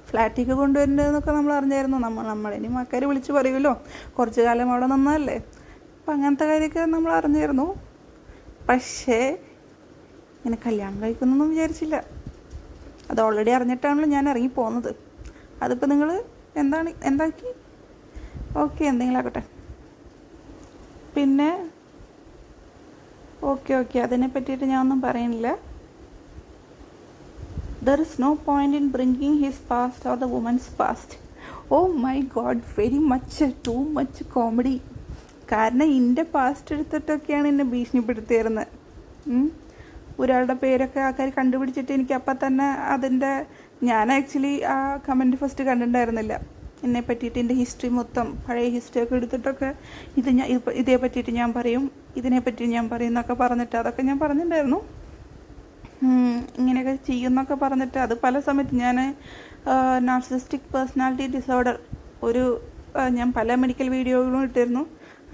ഫ്ലാറ്റിലേക്ക് കൊണ്ടുവരേണ്ടതെന്നൊക്കെ നമ്മൾ അറിഞ്ഞായിരുന്നു. നമ്മളിനി ആൾക്കാർ വിളിച്ച് പറയുമല്ലോ, കുറച്ച് കാലം അവിടെ നിന്നതല്ലേ. അപ്പം അങ്ങനത്തെ കാര്യമൊക്കെ നമ്മൾ അറിഞ്ഞായിരുന്നു. പക്ഷേ ഇങ്ങനെ കല്യാണം കഴിക്കുന്നൊന്നും വിചാരിച്ചില്ല. അത് ഓൾറെഡി അറിഞ്ഞിട്ടാണല്ലോ ഞാൻ ഇറങ്ങിപ്പോകുന്നത്. അതിപ്പോൾ നിങ്ങൾ എന്താക്കി? ഓക്കെ, എന്തെങ്കിലും ആക്കട്ടെ. പിന്നെ ഓക്കെ അതിനെ പറ്റിയിട്ട് ഞാൻ ഒന്നും പറയുന്നില്ല. There is no point in bringing his past or the woman's past. Oh my God, too much comedy. കാരണം എൻ്റെ പാസ്റ്റ് എടുത്തിട്ടൊക്കെയാണ് എന്നെ ഭീഷണിപ്പെടുത്തിയിരുന്നത്. ഒരാളുടെ പേരൊക്കെ ആൾക്കാർ കണ്ടുപിടിച്ചിട്ട് എനിക്ക് അപ്പം തന്നെ ഞാൻ ആക്ച്വലി ആ കമൻറ്റ് ഫസ്റ്റ് കണ്ടിട്ടുണ്ടായിരുന്നില്ല. എന്നെ പറ്റിയിട്ട് എൻ്റെ ഹിസ്റ്ററി മൊത്തം പഴയ ഹിസ്റ്ററിയൊക്കെ എടുത്തിട്ടൊക്കെ ഇതേ പറ്റിയിട്ട് ഞാൻ പറയും, ഇതിനെപ്പറ്റി ഞാൻ പറയും എന്നൊക്കെ പറഞ്ഞിട്ട് അതൊക്കെ ഞാൻ പറഞ്ഞിട്ടുണ്ടായിരുന്നു. ഇങ്ങനെയൊക്കെ ചെയ്യുമെന്നൊക്കെ പറഞ്ഞിട്ട് അത് പല സമയത്ത് ഞാൻ നാർസിസിസ്റ്റിക് പേഴ്സണാലിറ്റി ഡിസോർഡർ ഞാൻ പല മെഡിക്കൽ വീഡിയോകളും ഇട്ടിരുന്നു.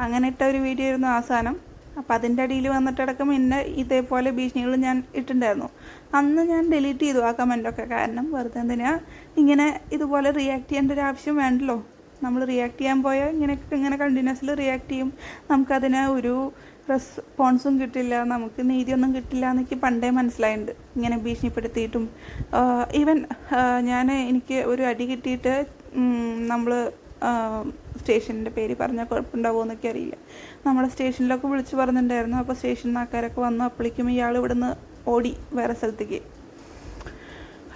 അങ്ങനെ ഇട്ട ഒരു വീഡിയോ ആയിരുന്നു ആ സാധനം. അപ്പം അതിൻ്റെ അടിയിൽ വന്നിട്ടടക്കം എന്നെ ഇതേപോലെ ഭീഷണികൾ ഞാൻ ഇട്ടിട്ടുണ്ടായിരുന്നു. അന്ന് ഞാൻ ഡിലീറ്റ് ചെയ്തു ആ കമൻറ്റൊക്കെ. കാരണം വെറുതെ എന്തിനാ ഇങ്ങനെ ഇതുപോലെ റിയാക്ട് ചെയ്യേണ്ട ഒരു ആവശ്യം വേണ്ടല്ലോ. നമ്മൾ റിയാക്ട് ചെയ്യാൻ പോയാൽ ഇങ്ങനെ കണ്ടിന്യൂസ്ലി റിയാക്ട് ചെയ്യും. നമുക്കതിന് ഒരു റെസ്പോൺസും കിട്ടില്ല, നമുക്ക് നീതിയൊന്നും കിട്ടില്ല എന്നൊക്കെ പണ്ടേ മനസ്സിലായിട്ടുണ്ട്. ഇങ്ങനെ ഭീഷണിപ്പെടുത്തിയിട്ടും ഈവൻ എനിക്ക് ഒരു അടി കിട്ടിയിട്ട് നമ്മൾ സ്റ്റേഷനിൻ്റെ പേര് പറഞ്ഞാൽ കുഴപ്പമുണ്ടാവുമോ എന്നൊക്കെ അറിയില്ല. നമ്മളെ സ്റ്റേഷനിലൊക്കെ വിളിച്ച് പറഞ്ഞിട്ടുണ്ടായിരുന്നു. അപ്പോൾ സ്റ്റേഷനിൽ നിന്ന് ആൾക്കാരൊക്കെ വന്നു. അപ്പോഴേക്കും ഇയാൾ ഇവിടെ നിന്ന് ഓടി വേറെ സ്ഥലത്തേക്ക്.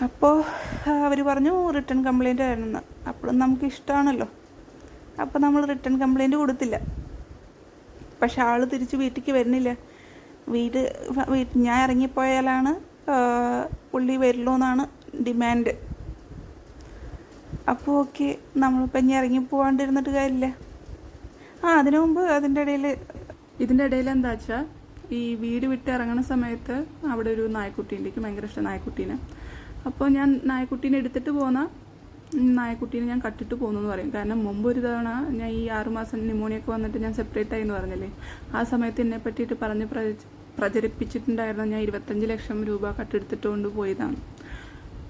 അപ്പോൾ അവർ പറഞ്ഞു റിട്ടേൺ കംപ്ലയിൻ്റ് ആയിരുന്നെന്ന്. അപ്പോഴും നമുക്ക് ഇഷ്ടമാണല്ലോ. അപ്പോൾ നമ്മൾ റിട്ടേൺ കംപ്ലയിൻറ്റ് കൊടുത്തില്ല. പക്ഷെ ആൾ തിരിച്ച് വീട്ടിലേക്ക് വരുന്നില്ല. ഞാൻ ഇറങ്ങിപ്പോയാലാണ് പുള്ളി വരുള്ളൂ എന്നാണ് ഡിമാൻഡ്. അപ്പോൾ ഓക്കെ, നമ്മളിപ്പോൾ ഇനി ഇറങ്ങിപ്പോവാണ്ടിരുന്നിട്ട് കാര്യമില്ല. അതിനു മുമ്പ് ഇതിൻ്റെ ഇടയിൽ എന്താ വെച്ചാൽ ഈ വീട് വിട്ട് ഇറങ്ങുന്ന സമയത്ത് അവിടെ ഒരു നായ്ക്കുട്ടീൻ്റെ, എനിക്ക് ഭയങ്കര ഇഷ്ടം നായ്ക്കുട്ടീനെ. അപ്പോൾ ഞാൻ നായ്ക്കുട്ടീനെ എടുത്തിട്ട് നായക്കുട്ടീനെ ഞാൻ കട്ടിട്ട് പോകുന്നു എന്ന് പറയും. കാരണം മുമ്പ് ഒരു തവണ ഞാൻ ഈ 6 മാസം ന്യൂമോണിയൊക്കെ വന്നിട്ട് ഞാൻ സെപ്പറേറ്റ് ആയി എന്ന് പറഞ്ഞില്ലേ, ആ സമയത്ത് എന്നെ പറ്റിയിട്ട് പ്രചരിപ്പിച്ചിട്ടുണ്ടായിരുന്നു. ഞാൻ 25 ലക്ഷം രൂപ കട്ടെടുത്തിട്ട് കൊണ്ട് പോയതാണ്.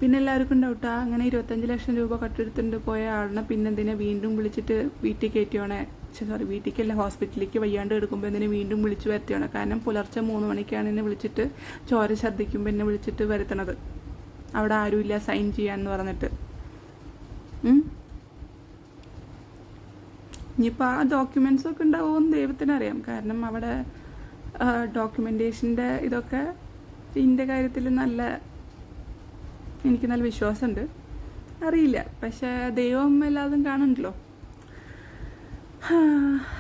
പിന്നെ എല്ലാവർക്കും ഡൗട്ടാ, അങ്ങനെ 25 ലക്ഷം രൂപ കട്ടെടുത്തിട്ട് പോയ ആളിനെ പിന്നെന്തിനാ വീണ്ടും വിളിച്ചിട്ട് വീട്ടിൽ കയറ്റിയോണേ, വീട്ടിലേക്കല്ല ഹോസ്പിറ്റലിലേക്ക് വയ്യാണ്ട് എടുക്കുമ്പോൾ എന്തിനെ വീണ്ടും വിളിച്ച് വരുത്തിയോണേ. കാരണം പുലർച്ചെ 3 മണിക്കാണ് എന്നെ വിളിച്ചിട്ട് ചോര ഛർദ്ദിക്കുമ്പോൾ എന്നെ വിളിച്ചിട്ട് വരുത്തണത്. അവിടെ ആരുമില്ല സൈൻ ചെയ്യാന്ന് പറഞ്ഞിട്ട്. ഇനിയിപ്പോൾ ആ ഡോക്യുമെൻറ്റ്സ് ഒക്കെ ഉണ്ടാവുമെന്ന് ദൈവത്തിനറിയാം. കാരണം അവിടെ ഡോക്യുമെൻറ്റേഷൻ്റെ ഇതൊക്കെ ഇതിൻ്റെ കാര്യത്തിൽ എനിക്ക് നല്ല വിശ്വാസമുണ്ട്. അറിയില്ല, പക്ഷേ ദൈവം എല്ലാതും കാണുന്നുണ്ടല്ലോ,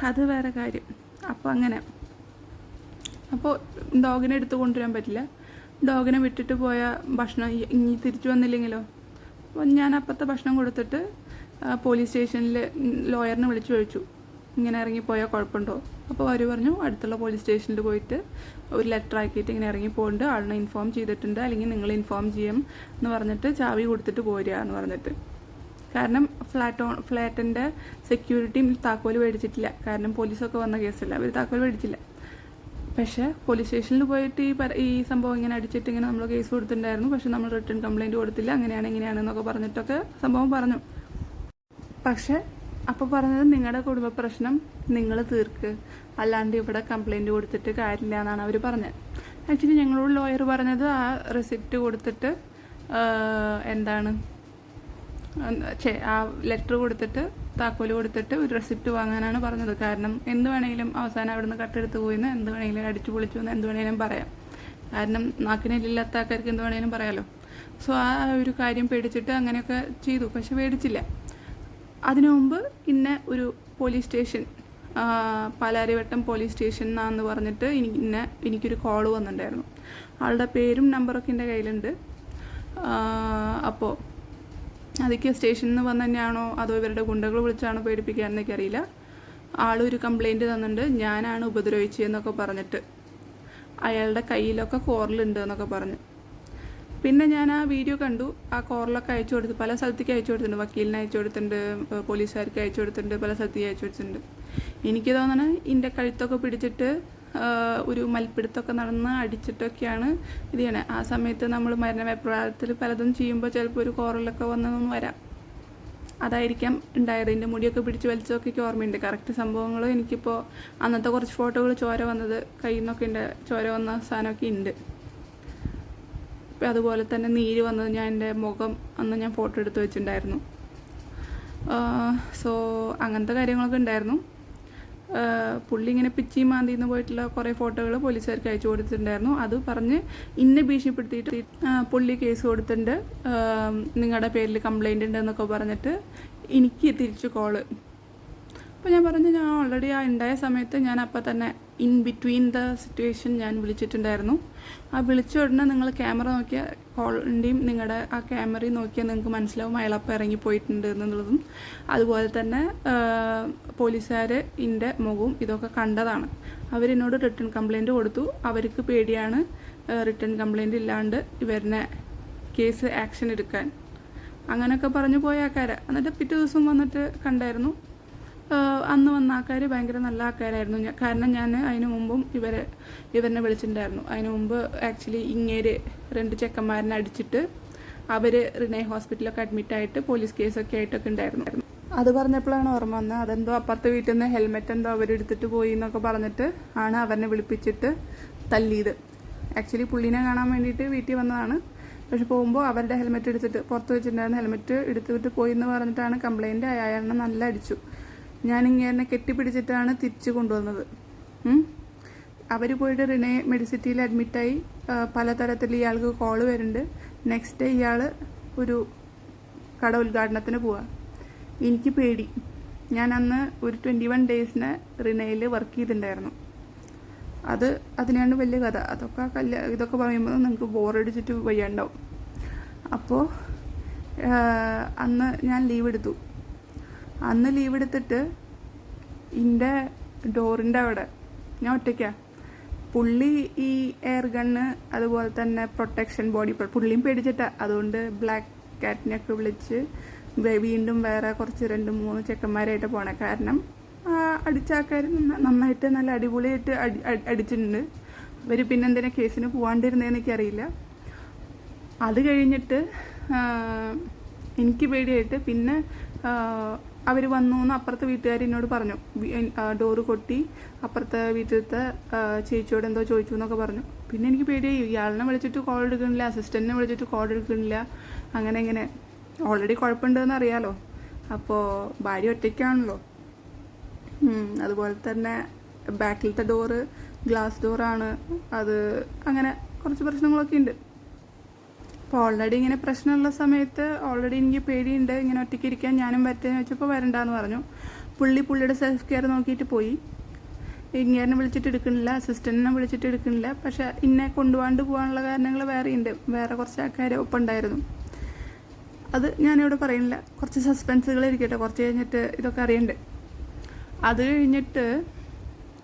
അത് വേറെ കാര്യം. അപ്പോൾ ഡോഗിനെ എടുത്ത് കൊണ്ടുവരാൻ പറ്റില്ല. ഡോഗിനെ വിട്ടിട്ട് പോയ ഭക്ഷണം ഇനി തിരിച്ചു വന്നില്ലെങ്കിലോ? അപ്പോൾ ഞാൻ അപ്പത്തെ ഭക്ഷണം കൊടുത്തിട്ട് പോലീസ് സ്റ്റേഷനിൽ ലോയറിനെ വിളിച്ചു ചോദിച്ചു, ഇങ്ങനെ ഇറങ്ങിപ്പോയാൽ കുഴപ്പമുണ്ടോ? അപ്പോൾ അവർ പറഞ്ഞു അടുത്തുള്ള പോലീസ് സ്റ്റേഷനിൽ പോയിട്ട് ഒരു ലെറ്റർ ആക്കിയിട്ട് ഇങ്ങനെ ഇറങ്ങിപ്പോണ്ട് ആളിനെ ഇൻഫോം ചെയ്തിട്ടുണ്ട്, അല്ലെങ്കിൽ നിങ്ങൾ ഇൻഫോം ചെയ്യും എന്ന് പറഞ്ഞിട്ട് ചാവി കൊടുത്തിട്ട് പോരുക എന്ന് പറഞ്ഞിട്ട്. കാരണം ഫ്ലാറ്റിൻ്റെ സെക്യൂരിറ്റിയും താക്കോൽ മേടിച്ചിട്ടില്ല. കാരണം പോലീസൊക്കെ വന്ന കേസല്ല, അവർ താക്കോൽ മേടിച്ചില്ല. പക്ഷേ പോലീസ് സ്റ്റേഷനിൽ പോയിട്ട് ഈ സംഭവം ഇങ്ങനെ അടിച്ചിട്ട് ഇങ്ങനെ നമ്മൾ കേസ് കൊടുത്തിട്ടുണ്ടായിരുന്നു, പക്ഷെ നമ്മൾ റിട്ടേൺ കംപ്ലയിൻറ്റ് കൊടുത്തില്ല, അങ്ങനെയാണ് ഇങ്ങനെയാണെന്നൊക്കെ പറഞ്ഞിട്ടൊക്കെ സംഭവം പറഞ്ഞു. പക്ഷെ അപ്പോൾ പറഞ്ഞത് നിങ്ങളുടെ കുടുംബ പ്രശ്നം നിങ്ങൾ തീർക്ക്, അല്ലാണ്ട് ഇവിടെ കംപ്ലയിൻറ്റ് കൊടുത്തിട്ട് കാര്യമില്ല എന്നാണ് അവർ പറഞ്ഞത്. ആക്ച്വലി ഞങ്ങളോട് ലോയർ പറഞ്ഞത് ആ റെസിപ്റ്റ് കൊടുത്തിട്ട് ആ ലെറ്റർ കൊടുത്തിട്ട് താക്കോല് കൊടുത്തിട്ട് ഒരു റെസിപ്റ്റ് വാങ്ങാനാണ് പറഞ്ഞത്. കാരണം എന്ത് വേണമെങ്കിലും അവസാനം അവിടെ നിന്ന് കട്ടെടുത്ത് പോയിന്ന് എന്ത് വേണമെങ്കിലും അടിച്ചു പൊളിച്ചു എന്ന് എന്ത് വേണമെങ്കിലും പറയാം. കാരണം നാക്കിനില്ലാത്ത ആൾക്കാർക്ക് എന്ത് വേണമെങ്കിലും പറയാമല്ലോ. സോ ആ ഒരു കാര്യം പേടിച്ചിട്ട് അങ്ങനെയൊക്കെ ചെയ്തു. പക്ഷെ പേടിച്ചില്ല. അതിനു മുമ്പ് ഒരു police station, Palarivattom police station എന്നാന്ന് പറഞ്ഞിട്ട് എനിക്കൊരു കോള് വന്നിട്ടുണ്ടായിരുന്നു. ആളുടെ പേരും നമ്പറൊക്കെ എൻ്റെ കയ്യിലുണ്ട്. അപ്പോൾ അതൊക്കെ സ്റ്റേഷനിൽ നിന്ന് വന്ന് തന്നെയാണോ അതോ ഇവരുടെ ഗുണ്ടകൾ വിളിച്ചാണോ പേടിപ്പിക്കാമെന്നൊക്കെ അറിയില്ല. ആളൊരു കംപ്ലയിൻറ്റ് തന്നിട്ടുണ്ട്, ഞാനാണ് ഉപദ്രവിച്ചതെന്നൊക്കെ പറഞ്ഞിട്ട്. അയാളുടെ കയ്യിലൊക്കെ കോറലുണ്ട് എന്നൊക്കെ പറഞ്ഞു. പിന്നെ ഞാൻ ആ വീഡിയോ കണ്ടു. ആ കോറലൊക്കെ അയച്ചു കൊടുത്തു, പല സ്ഥലത്തേക്ക് അയച്ചു കൊടുത്തിട്ടുണ്ട്. വക്കീലിന് അയച്ചു കൊടുത്തിട്ടുണ്ട്, പോലീസുകാർക്ക് അയച്ചു കൊടുത്തിട്ടുണ്ട്, പല സ്ഥലത്തേക്ക് അയച്ചു കൊടുത്തിട്ടുണ്ട്. എനിക്ക് തോന്നണ എൻ്റെ കഴുത്തൊക്കെ പിടിച്ചിട്ട് ഒരു മൽപ്പിടുത്തൊക്കെ നടന്ന് അടിച്ചിട്ടൊക്കെയാണ് ഇത് ചെയ്യണേ. ആ സമയത്ത് നമ്മൾ മരണവെപ്രാളത്തിൽ പലതും ചെയ്യുമ്പോൾ ചിലപ്പോൾ ഒരു കോറലൊക്കെ വന്നതൊന്നും വരാം. അതായിരിക്കാം ഉണ്ടായത്. എൻ്റെ മുടിയൊക്കെ പിടിച്ച് വലിച്ചതൊക്കെ എനിക്ക് ഓർമ്മയുണ്ട്. കറക്റ്റ് സംഭവങ്ങൾ എനിക്കിപ്പോൾ അന്നത്തെ കുറച്ച് ഫോട്ടോകൾ ചോര വന്നത്, കയ്യിൽ നിന്നൊക്കെ എൻ്റെ ചോര വന്ന സാധനമൊക്കെ ഉണ്ട്. ഇപ്പം അതുപോലെ തന്നെ നീര് വന്നത്, ഞാൻ എൻ്റെ മുഖം അന്ന് ഞാൻ ഫോട്ടോ എടുത്ത് വെച്ചിട്ടുണ്ടായിരുന്നു. സോ അങ്ങനത്തെ കാര്യങ്ങളൊക്കെ ഉണ്ടായിരുന്നു. പുള്ളി ഇങ്ങനെ പിച്ചി മാന്തിന്ന് പോയിട്ടുള്ള കുറേ ഫോട്ടോകൾ പോലീസുകാർക്ക് അയച്ചു കൊടുത്തിട്ടുണ്ടായിരുന്നു. അത് പറഞ്ഞ് ഇന്നെ ഭീഷണിപ്പെടുത്തിയിട്ട് പുള്ളി കേസ് കൊടുത്തിട്ടുണ്ട്, നിങ്ങളുടെ പേരിൽ കംപ്ലയിൻ്റ് ഉണ്ട് എന്നൊക്കെ പറഞ്ഞിട്ട് എനിക്ക് തിരിച്ച് കോള്. അപ്പോൾ ഞാൻ പറഞ്ഞു, ഞാൻ ഓൾറെഡി ആ ഉണ്ടായ സമയത്ത് ഞാൻ അപ്പം തന്നെ ഇൻ ബിറ്റ്വീൻ ദ സിറ്റുവേഷൻ ഞാൻ വിളിച്ചിട്ടുണ്ടായിരുന്നു. ആ വിളിച്ച ഉടനെ നിങ്ങൾ ക്യാമറ നോക്കിയാൽ കോളിൻ്റെയും നിങ്ങളുടെ ആ ക്യാമറയും നോക്കിയാൽ നിങ്ങൾക്ക് മനസ്സിലാവും അയാളപ്പം ഇറങ്ങിപ്പോയിട്ടുണ്ട് എന്നുള്ളതും. അതുപോലെ തന്നെ പോലീസുകാർ എൻ്റെ മുഖവും ഇതൊക്കെ കണ്ടതാണ്. അവരെന്നോട് റിട്ടേൺ കംപ്ലയിൻറ്റ് കൊടുത്തു. അവർക്ക് പേടിയാണ് റിട്ടേൺ കംപ്ലയിൻറ്റ് ഇല്ലാണ്ട് ഇവരുടെ കേസ് ആക്ഷൻ എടുക്കാൻ. അങ്ങനെയൊക്കെ പറഞ്ഞു പോയ ആൾക്കാരെ എന്നിട്ട് പിറ്റേ ദിവസം വന്നിട്ട് കണ്ടായിരുന്നു. അന്ന് വന്ന ആൾക്കാർ ഭയങ്കര നല്ല ആൾക്കാരായിരുന്നു. കാരണം ഞാൻ അതിനു മുമ്പും ഇവരെ വിളിച്ചിട്ടുണ്ടായിരുന്നു. അതിനു മുമ്പ് ആക്ച്വലി ഇങ്ങേര് 2 ചെക്കന്മാരനെ അടിച്ചിട്ട് അവർ റിനെ ഹോസ്പിറ്റലൊക്കെ അഡ്മിറ്റായിട്ട് പോലീസ് കേസൊക്കെ ആയിട്ടൊക്കെ ഉണ്ടായിരുന്നു. അത് പറഞ്ഞപ്പോഴാണ് ഓർമ്മ വന്നത്. അതെന്തോ അപ്പുറത്തെ വീട്ടിൽ നിന്ന് ഹെൽമെറ്റ് എന്തോ അവരെടുത്തിട്ട് പോയി എന്നൊക്കെ പറഞ്ഞിട്ട് ആണ് അവരെ വിളിപ്പിച്ചിട്ട് തല്ലിയത്. ആക്ച്വലി പുള്ളീനെ കാണാൻ വേണ്ടിയിട്ട് വീട്ടിൽ വന്നതാണ്. പക്ഷെ പോകുമ്പോൾ അവരുടെ ഹെൽമെറ്റ് എടുത്തിട്ട് പുറത്ത് വെച്ചിട്ടുണ്ടായിരുന്ന ഹെൽമെറ്റ് എടുത്തിട്ട് പോയി എന്ന് പറഞ്ഞിട്ടാണ് കംപ്ലയിൻറ്റ്. അയാളെ നല്ല അടിച്ചു. ഞാനിങ്ങനെ കെട്ടിപ്പിടിച്ചിട്ടാണ് തിരിച്ച് കൊണ്ടുവന്നത്. അവർ പോയിട്ട് റിനെ മെഡിസിറ്റിയിൽ അഡ്മിറ്റായി. പലതരത്തിൽ ഇയാൾക്ക് കോള് വരുന്നുണ്ട്. നെക്സ്റ്റ് ഡേ ഇയാൾ ഒരു കട ഉദ്ഘാടനത്തിന് പോവുക. എനിക്ക് പേടി. ഞാൻ അന്ന് ഒരു 21 ഡേയ്സിന് റിനയിൽ വർക്ക് ചെയ്തിട്ടുണ്ടായിരുന്നു. അതിനാണ് വലിയ കഥ. ഇതൊക്കെ പറയുമ്പോൾ നിങ്ങൾക്ക് ബോറടിച്ചിട്ട് വയ്യാണ്ടാവും. അപ്പോൾ അന്ന് ഞാൻ ലീവ് എടുത്തു. അന്ന് ലീവ് എടുത്തിട്ട് എൻ്റെ ഡോറിൻ്റെ അവിടെ ഞാൻ ഒറ്റയ്ക്കാണ്. പുള്ളി ഈ എയർ ഗണ്ണ് അതുപോലെ തന്നെ പ്രൊട്ടക്ഷൻ ബോഡി പുള്ളിയും പേടിച്ചിട്ടാണ്. അതുകൊണ്ട് ബ്ലാക്ക് കാറ്റിനെയൊക്കെ വിളിച്ച് വീണ്ടും വേറെ കുറച്ച് 2-3 ചെക്കന്മാരായിട്ട് പോണേ. കാരണം അടിച്ച ആൾക്കാർ നന്നായിട്ട് നല്ല അടിപൊളിയായിട്ട് അടിച്ചിട്ടുണ്ട്. അവർ പിന്നെന്തിനാ കേസിന് പോകാണ്ടിരുന്നതെന്ന് എനിക്കറിയില്ല. അത് കഴിഞ്ഞിട്ട് എനിക്ക് പേടിയായിട്ട് പിന്നെ അവർ വന്നു എന്ന് അപ്പുറത്തെ വീട്ടുകാർ എന്നോട് പറഞ്ഞു. ഡോറ് കൊട്ടി അപ്പുറത്തെ വീട്ടിലത്തെ ചേച്ചിയോട് എന്തോ ചോദിച്ചു എന്നൊക്കെ പറഞ്ഞു. പിന്നെ എനിക്ക് പേടിയായി. ഇയാളിനെ വിളിച്ചിട്ട് കോൾ എടുക്കണില്ല, അസിസ്റ്റൻറ്റിനെ വിളിച്ചിട്ട് കോൾ എടുക്കണില്ല. അങ്ങനെ ഓൾറെഡി കുഴപ്പമുണ്ടെന്ന് അറിയാലോ. അപ്പോൾ ഭാര്യ ഒറ്റയ്ക്കാണല്ലോ. അതുപോലെ തന്നെ ബാക്കിലത്തെ ഡോറ് ഗ്ലാസ് ഡോറാണ്. അത് അങ്ങനെ കുറച്ച് പ്രശ്നങ്ങളൊക്കെ ഉണ്ട്. അപ്പോൾ ഓൾറെഡി ഇങ്ങനെ പ്രശ്നമുള്ള സമയത്ത് ഓൾറെഡി എനിക്ക് പേടിയുണ്ട്. ഇങ്ങനെ ഒറ്റയ്ക്ക് ഇരിക്കാൻ ഞാനും പറ്റുമെന്ന് വെച്ചപ്പോൾ വരണ്ടെന്ന് പറഞ്ഞു. പുള്ളിയുടെ സെൽഫ് കെയർ നോക്കിയിട്ട് പോയി. ഇങ്ങനെ വിളിച്ചിട്ട് എടുക്കണില്ല, അസിസ്റ്റൻറ്റിനെ വിളിച്ചിട്ട് എടുക്കണില്ല. പക്ഷെ ഇന്നെ കൊണ്ടുപോകാണ്ട് പോകാനുള്ള കാരണങ്ങൾ വേറെയുണ്ട്. വേറെ കുറച്ച് ആൾക്കാർ ഒപ്പം ഉണ്ടായിരുന്നു. അത് ഞാനിവിടെ പറയുന്നില്ല. കുറച്ച് സസ്പെൻസുകൾ ഇരിക്കട്ടെ, കുറച്ച് കഴിഞ്ഞിട്ട് ഇതൊക്കെ അറിയണ്ടേ. അത് കഴിഞ്ഞിട്ട്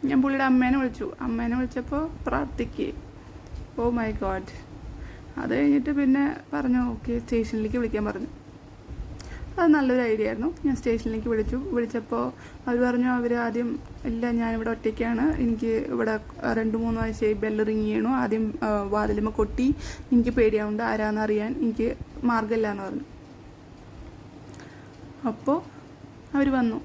ഞാൻ പുള്ളിയുടെ അമ്മേനെ വിളിച്ചു. അമ്മേനെ വിളിച്ചപ്പോൾ പ്രാർത്ഥിക്ക്. ഓ മൈ ഗോഡ്. അത് കഴിഞ്ഞിട്ട് പിന്നെ പറഞ്ഞു ഓക്കെ സ്റ്റേഷനിലേക്ക് വിളിക്കാൻ പറഞ്ഞു. അത് നല്ലൊരു ഐഡിയ ആയിരുന്നു. ഞാൻ സ്റ്റേഷനിലേക്ക് വിളിച്ചപ്പോൾ അവർ പറഞ്ഞു അവർ ആദ്യം ഇല്ല, ഞാനിവിടെ ഒറ്റയ്ക്കാണ്, എനിക്ക് ഇവിടെ 2-3 ആഴ്ചയായി ബെല്ല് റിങ് ചെയ്യണു, ആദ്യം വാതിലുമ്പോൾ കൊട്ടി, എനിക്ക് പേടിയാവുണ്ട്, ആരാന്നറിയാൻ എനിക്ക് മാർഗ്ഗമില്ല എന്ന് പറഞ്ഞു. അപ്പോൾ അവർ വന്നു,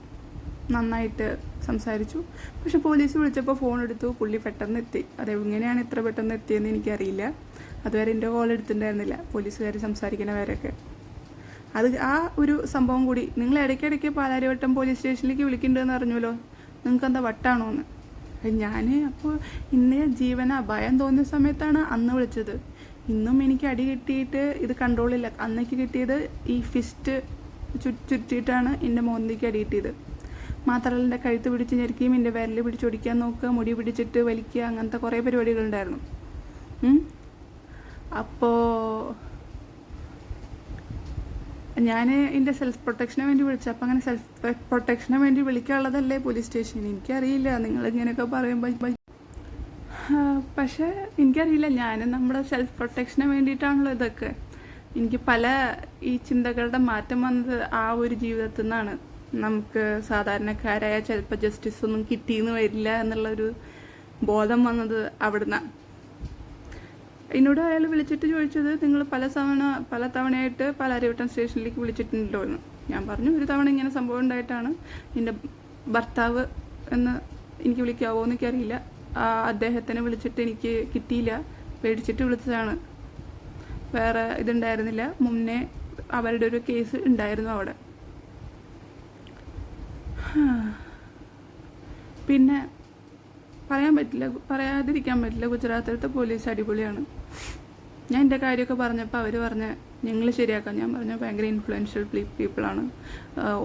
നന്നായിട്ട് സംസാരിച്ചു. പക്ഷെ പോലീസ് വിളിച്ചപ്പോൾ ഫോൺ എടുത്തു, പുള്ളി പെട്ടെന്ന് എത്തി. അതെങ്ങനെയാണ് ഇത്ര പെട്ടെന്ന് എത്തിയെന്ന് എനിക്കറിയില്ല. അതുവരെ എൻ്റെ കോൾ എടുത്തിട്ടുണ്ടായിരുന്നില്ല, പോലീസുകാർ സംസാരിക്കുന്നവരൊക്കെ. അത് ആ ഒരു സംഭവം കൂടി, നിങ്ങൾ ഇടയ്ക്കിടയ്ക്ക് പാലാരിവട്ടം പോലീസ് സ്റ്റേഷനിലേക്ക് വിളിക്കുന്നുണ്ടെന്ന് അറിഞ്ഞല്ലോ, നിങ്ങൾക്ക് എന്താ വട്ടാണോ എന്ന്. ഞാൻ അപ്പോൾ ഇന്ന് ജീവന ഭയം തോന്നിയ സമയത്താണ് അന്ന് വിളിച്ചത്. ഇന്നും എനിക്ക് അടി കിട്ടിയിട്ട് ഇത് കൺട്രോളില്ല. അന്നേക്ക് കിട്ടിയത് ഈ ഫിസ്റ്റ് ചുറ്റിയിട്ടാണ് എൻ്റെ മോന്തിക്ക് അടി കിട്ടിയത്. മാത്രമല്ല എൻ്റെ കഴുത്ത് പിടിച്ച് ഞെരിക്കുകയും എൻ്റെ വിരൽ പിടിച്ചൊടിക്കാൻ നോക്കുക, മുടി പിടിച്ചിട്ട് വലിക്കുക, അങ്ങനത്തെ കുറേ പരിപാടികളുണ്ടായിരുന്നു. അപ്പോൾ ഞാൻ എൻ്റെ സെൽഫ് പ്രൊട്ടക്ഷന് വേണ്ടി വിളിച്ചു. അപ്പം അങ്ങനെ സെൽഫ് പ്രൊട്ടക്ഷന് വേണ്ടി വിളിക്കാനുള്ളതല്ലേ പോലീസ് സ്റ്റേഷൻ? എനിക്കറിയില്ല, നിങ്ങളിങ്ങനെയൊക്കെ പറയുമ്പോൾ. പക്ഷേ എനിക്കറിയില്ല, ഞാൻ നമ്മുടെ സെൽഫ് പ്രൊട്ടക്ഷന് വേണ്ടിയിട്ടാണല്ലോ ഇതൊക്കെ. എനിക്ക് പല ഈ ചിന്തകളുടെ മാറ്റം വന്നത് ആ ഒരു ജീവിതത്തിൽ നിന്നാണ്. നമുക്ക് സാധാരണക്കാരായ ചിലപ്പോൾ ജസ്റ്റിസ് ഒന്നും കിട്ടിയെന്ന് വരില്ല എന്നുള്ളൊരു ബോധം വന്നത് അവിടുന്നാണ്. എന്നോട് അയാൾ വിളിച്ചിട്ട് ചോദിച്ചത്, നിങ്ങൾ പല തവണയായിട്ട് പാലാരിവട്ടം സ്റ്റേഷനിലേക്ക് വിളിച്ചിട്ടുണ്ടല്ലോ എന്ന്. ഞാൻ പറഞ്ഞു, ഒരു തവണ ഇങ്ങനെ സംഭവം ഉണ്ടായിട്ടാണ്. എൻ്റെ ഭർത്താവ് എന്ന് എനിക്ക് വിളിക്കാവോ എന്ന് എനിക്കറിയില്ല, അദ്ദേഹത്തിനെ വിളിച്ചിട്ട് എനിക്ക് കിട്ടിയില്ല, പേടിച്ചിട്ട് വിളിച്ചതാണ്, വേറെ ഇതുണ്ടായിരുന്നില്ല. മുന്നേ അവരുടെ ഒരു കേസ് ഉണ്ടായിരുന്നു അവിടെ. പിന്നെ പറയാതിരിക്കാൻ പറ്റില്ല, ഗുജറാത്തിലത്തെ പോലീസ് അടിപൊളിയാണ്. ഞാൻ എൻ്റെ കാര്യമൊക്കെ പറഞ്ഞപ്പോൾ അവർ പറഞ്ഞ് ഞങ്ങൾ ശരിയാക്കാം. ഞാൻ പറഞ്ഞ ഭയങ്കര ഇൻഫ്ലുവൻഷ്യൽ പീപ്പിളാണ്,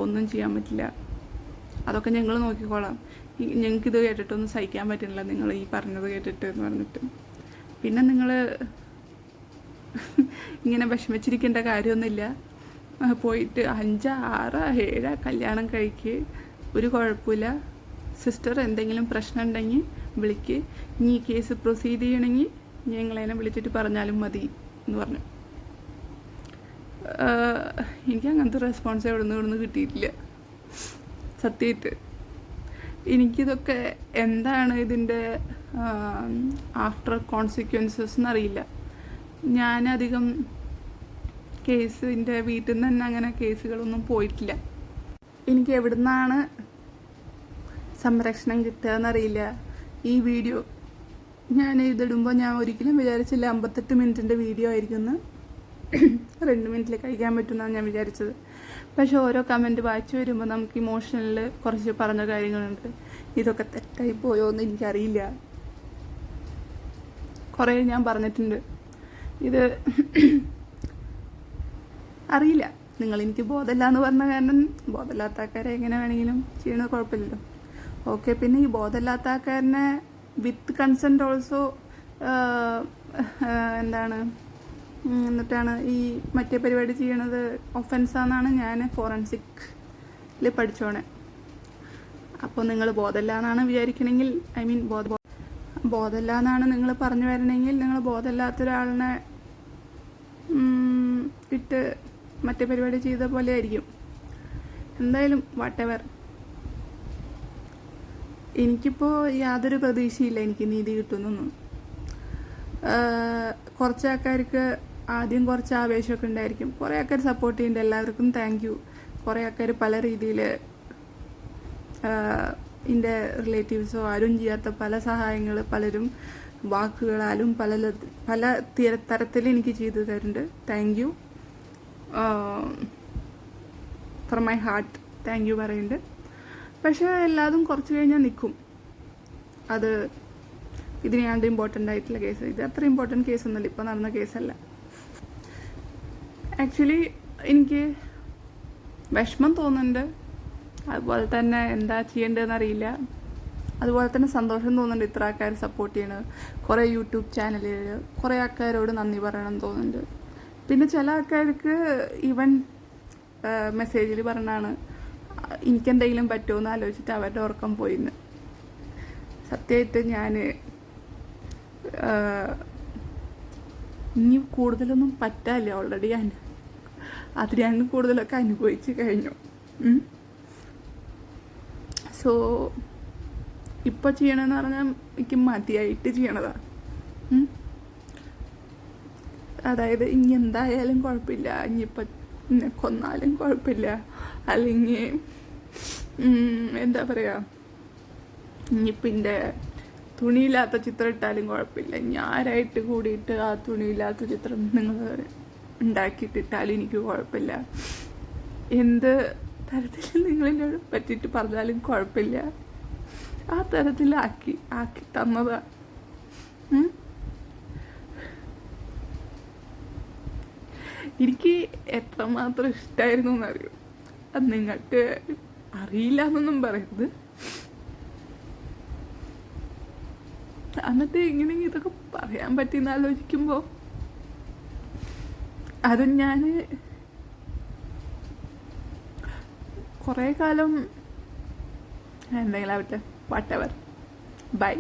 ഒന്നും ചെയ്യാൻ പറ്റില്ല, അതൊക്കെ ഞങ്ങൾ നോക്കിക്കോളാം, ഞങ്ങൾക്കിത് കേട്ടിട്ടൊന്നും സഹിക്കാൻ പറ്റുന്നില്ല നിങ്ങൾ ഈ പറഞ്ഞത് കേട്ടിട്ട് എന്ന് പറഞ്ഞിട്ട്. പിന്നെ നിങ്ങൾ ഇങ്ങനെ വിഷമിച്ചിരിക്കേണ്ട കാര്യമൊന്നുമില്ല, പോയിട്ട് 5, 6, 7 കല്യാണം കഴിക്ക്, ഒരു കുഴപ്പമില്ല. സിസ്റ്റർ എന്തെങ്കിലും പ്രശ്നം ഉണ്ടെങ്കിൽ വിളിക്ക്, ഇനി ഈ കേസ് പ്രൊസീഡ് ചെയ്യണമെങ്കിൽ ഞങ്ങളതിനെ വിളിച്ചിട്ട് പറഞ്ഞാലും മതി എന്ന് പറഞ്ഞു. എനിക്ക് അങ്ങനത്തെ റെസ്പോൺസ് എവിടെ കിട്ടിയിട്ടില്ല സത്യമായിട്ട്. എനിക്കിതൊക്കെ എന്താണ് ഇതിൻ്റെ ആഫ്റ്റർ കോൺസിക്വൻസസ് എന്നറിയില്ല. ഞാനധികം കേസിൻ്റെ വീട്ടിൽ നിന്ന് തന്നെ അങ്ങനെ കേസുകളൊന്നും പോയിട്ടില്ല. എനിക്ക് എവിടുന്നാണ് സംരക്ഷണം കിട്ടുക എന്നറിയില്ല. ഈ വീഡിയോ ഞാൻ ഇതിടുമ്പോൾ ഞാൻ ഒരിക്കലും വിചാരിച്ചില്ല 58 മിനിറ്റിൻ്റെ വീഡിയോ ആയിരിക്കുമെന്ന്. 2 മിനിറ്റിൽ കഴിക്കാൻ പറ്റുമെന്നാണ് ഞാൻ വിചാരിച്ചത്. പക്ഷെ ഓരോ കമൻറ്റ് വായിച്ചു വരുമ്പോൾ നമുക്ക് ഇമോഷണലിൽ കുറച്ച് പറഞ്ഞ കാര്യങ്ങളുണ്ട്. ഇതൊക്കെ തെറ്റായി പോയോ എന്ന് എനിക്കറിയില്ല. കുറേ ഞാൻ പറഞ്ഞിട്ടുണ്ട്. ഇത് അറിയില്ല, നിങ്ങൾ എനിക്ക് ബോധമില്ല എന്ന് പറഞ്ഞ കാരണം ബോധമില്ലാത്ത ആൾക്കാരെ എങ്ങനെ വേണമെങ്കിലും ചെയ്യണത് കുഴപ്പമില്ലല്ലോ. ഓക്കെ, പിന്നെ ഈ ബോധമില്ലാത്ത ആൾക്കാരനെ വിത്ത് കൺസെൻറ്റ് ഓൾസോ എന്നിട്ടാണ് ഈ മറ്റേ പരിപാടി ചെയ്യണത് ഒഫൻസാണെന്നാണ് ഞാൻ ഫോറൻസിക്കിൽ പഠിച്ചോണേ. അപ്പോൾ നിങ്ങൾ ബോധമില്ല എന്നാണ് വിചാരിക്കണമെങ്കിൽ, ഐ മീൻ ബോധമില്ല എന്നാണ് നിങ്ങൾ പറഞ്ഞു വരണമെങ്കിൽ, നിങ്ങൾ ബോധമില്ലാത്തൊരാളിനെ ഇട്ട് മറ്റേ പരിപാടി ചെയ്ത പോലെ ആയിരിക്കും. എന്തായാലും വാട്ടെവർ, എനിക്കിപ്പോൾ യാതൊരു പ്രതീക്ഷയില്ല എനിക്ക് നീതി കിട്ടുന്നൊന്നും. കുറച്ച് ആൾക്കാർക്ക് ആദ്യം കുറച്ച് ആവേശമൊക്കെ ഉണ്ടായിരിക്കും, കുറേ ആൾക്കാർ സപ്പോർട്ട് ചെയ്യുന്നുണ്ട്, എല്ലാവർക്കും താങ്ക് യു. കുറേ ആൾക്കാർ പല രീതിയിൽ എൻ്റെ റിലേറ്റീവ്സോ ആരും ചെയ്യാത്ത പല സഹായങ്ങൾ പലരും വാക്കുകളാലും പല തരത്തിൽ എനിക്ക് ചെയ്തു തരുന്നുണ്ട്. Thank you from my heart, thank you പറയുന്നുണ്ട്. പക്ഷേ എല്ലാതും കുറച്ച് കഴിഞ്ഞാൽ നിൽക്കും. അത് ഇതിനെയാണ്ട് ഇമ്പോർട്ടൻ്റ് ആയിട്ടുള്ള കേസ്, ഇത് അത്ര ഇമ്പോർട്ടൻറ്റ് കേസൊന്നുമല്ല, ഇപ്പോൾ നടന്ന കേസല്ല. ആക്ച്വലി എനിക്ക് വിഷമം തോന്നുന്നുണ്ട്, അതുപോലെ തന്നെ എന്താ ചെയ്യേണ്ടതെന്ന് അറിയില്ല, അതുപോലെ തന്നെ സന്തോഷം തോന്നുന്നുണ്ട്. ഇത്ര ആൾക്കാർ സപ്പോർട്ട് ചെയ്യണത്, കുറേ യൂട്യൂബ് ചാനലുകൾ, കുറേ ആൾക്കാരോട് നന്ദി പറയണം തോന്നുന്നുണ്ട്. പിന്നെ ചില ആൾക്കാർക്ക് ഈവൻ മെസ്സേജിൽ പറഞ്ഞാണ് എനിക്കെന്തെങ്കിലും പറ്റുമോ എന്ന് ആലോചിച്ചിട്ട് അവരുടെ ഉറക്കം പോയിന്ന്. സത്യമായിട്ട് ഞാൻ ഇനി കൂടുതലൊന്നും പറ്റാല്ല, ഓൾറെഡി ഞാൻ അതിനാണ് കൂടുതലൊക്കെ അനുഭവിച്ച് കഴിഞ്ഞു. സോ ഇപ്പോൾ ചെയ്യണമെന്ന് പറഞ്ഞാൽ എനിക്ക് മതിയായിട്ട് ചെയ്യണതാണ്. അതായത് ഇനി എന്തായാലും കുഴപ്പമില്ല, ഇനിയിപ്പോൾ എന്നെ കൊന്നാലും കുഴപ്പമില്ല, അല്ലെങ്കിൽ എന്താ പറയുക, ഇനിയിപ്പോൾ എൻ്റെ തുണിയില്ലാത്ത ചിത്രം ഇട്ടാലും കുഴപ്പമില്ല, ഞാനായിട്ട് കൂടിയിട്ട് ആ തുണിയില്ലാത്ത ചിത്രം നിങ്ങൾ ഉണ്ടാക്കിയിട്ടിട്ടാലും എനിക്ക് കുഴപ്പമില്ല, എന്ത് തരത്തിൽ നിങ്ങളെന്നോട് പറ്റിയിട്ട് പറഞ്ഞാലും കുഴപ്പമില്ല, ആ തരത്തിലാക്കി തന്നതാ. എനിക്ക് എത്രമാത്രം ഇഷ്ടമായിരുന്നു എന്നറിയും. അത് നിങ്ങൾക്ക് അറിയില്ല എന്നൊന്നും പറയരുത്. എന്നിട്ട് ഇങ്ങനെ ഇതൊക്കെ പറയാൻ പറ്റിയെന്ന് ആലോചിക്കുമ്പോൾ അത് ഞാൻ കുറേ കാലം എന്തെങ്കിലും ആവട്ടെ, വാട്ടെവർ, ബൈ.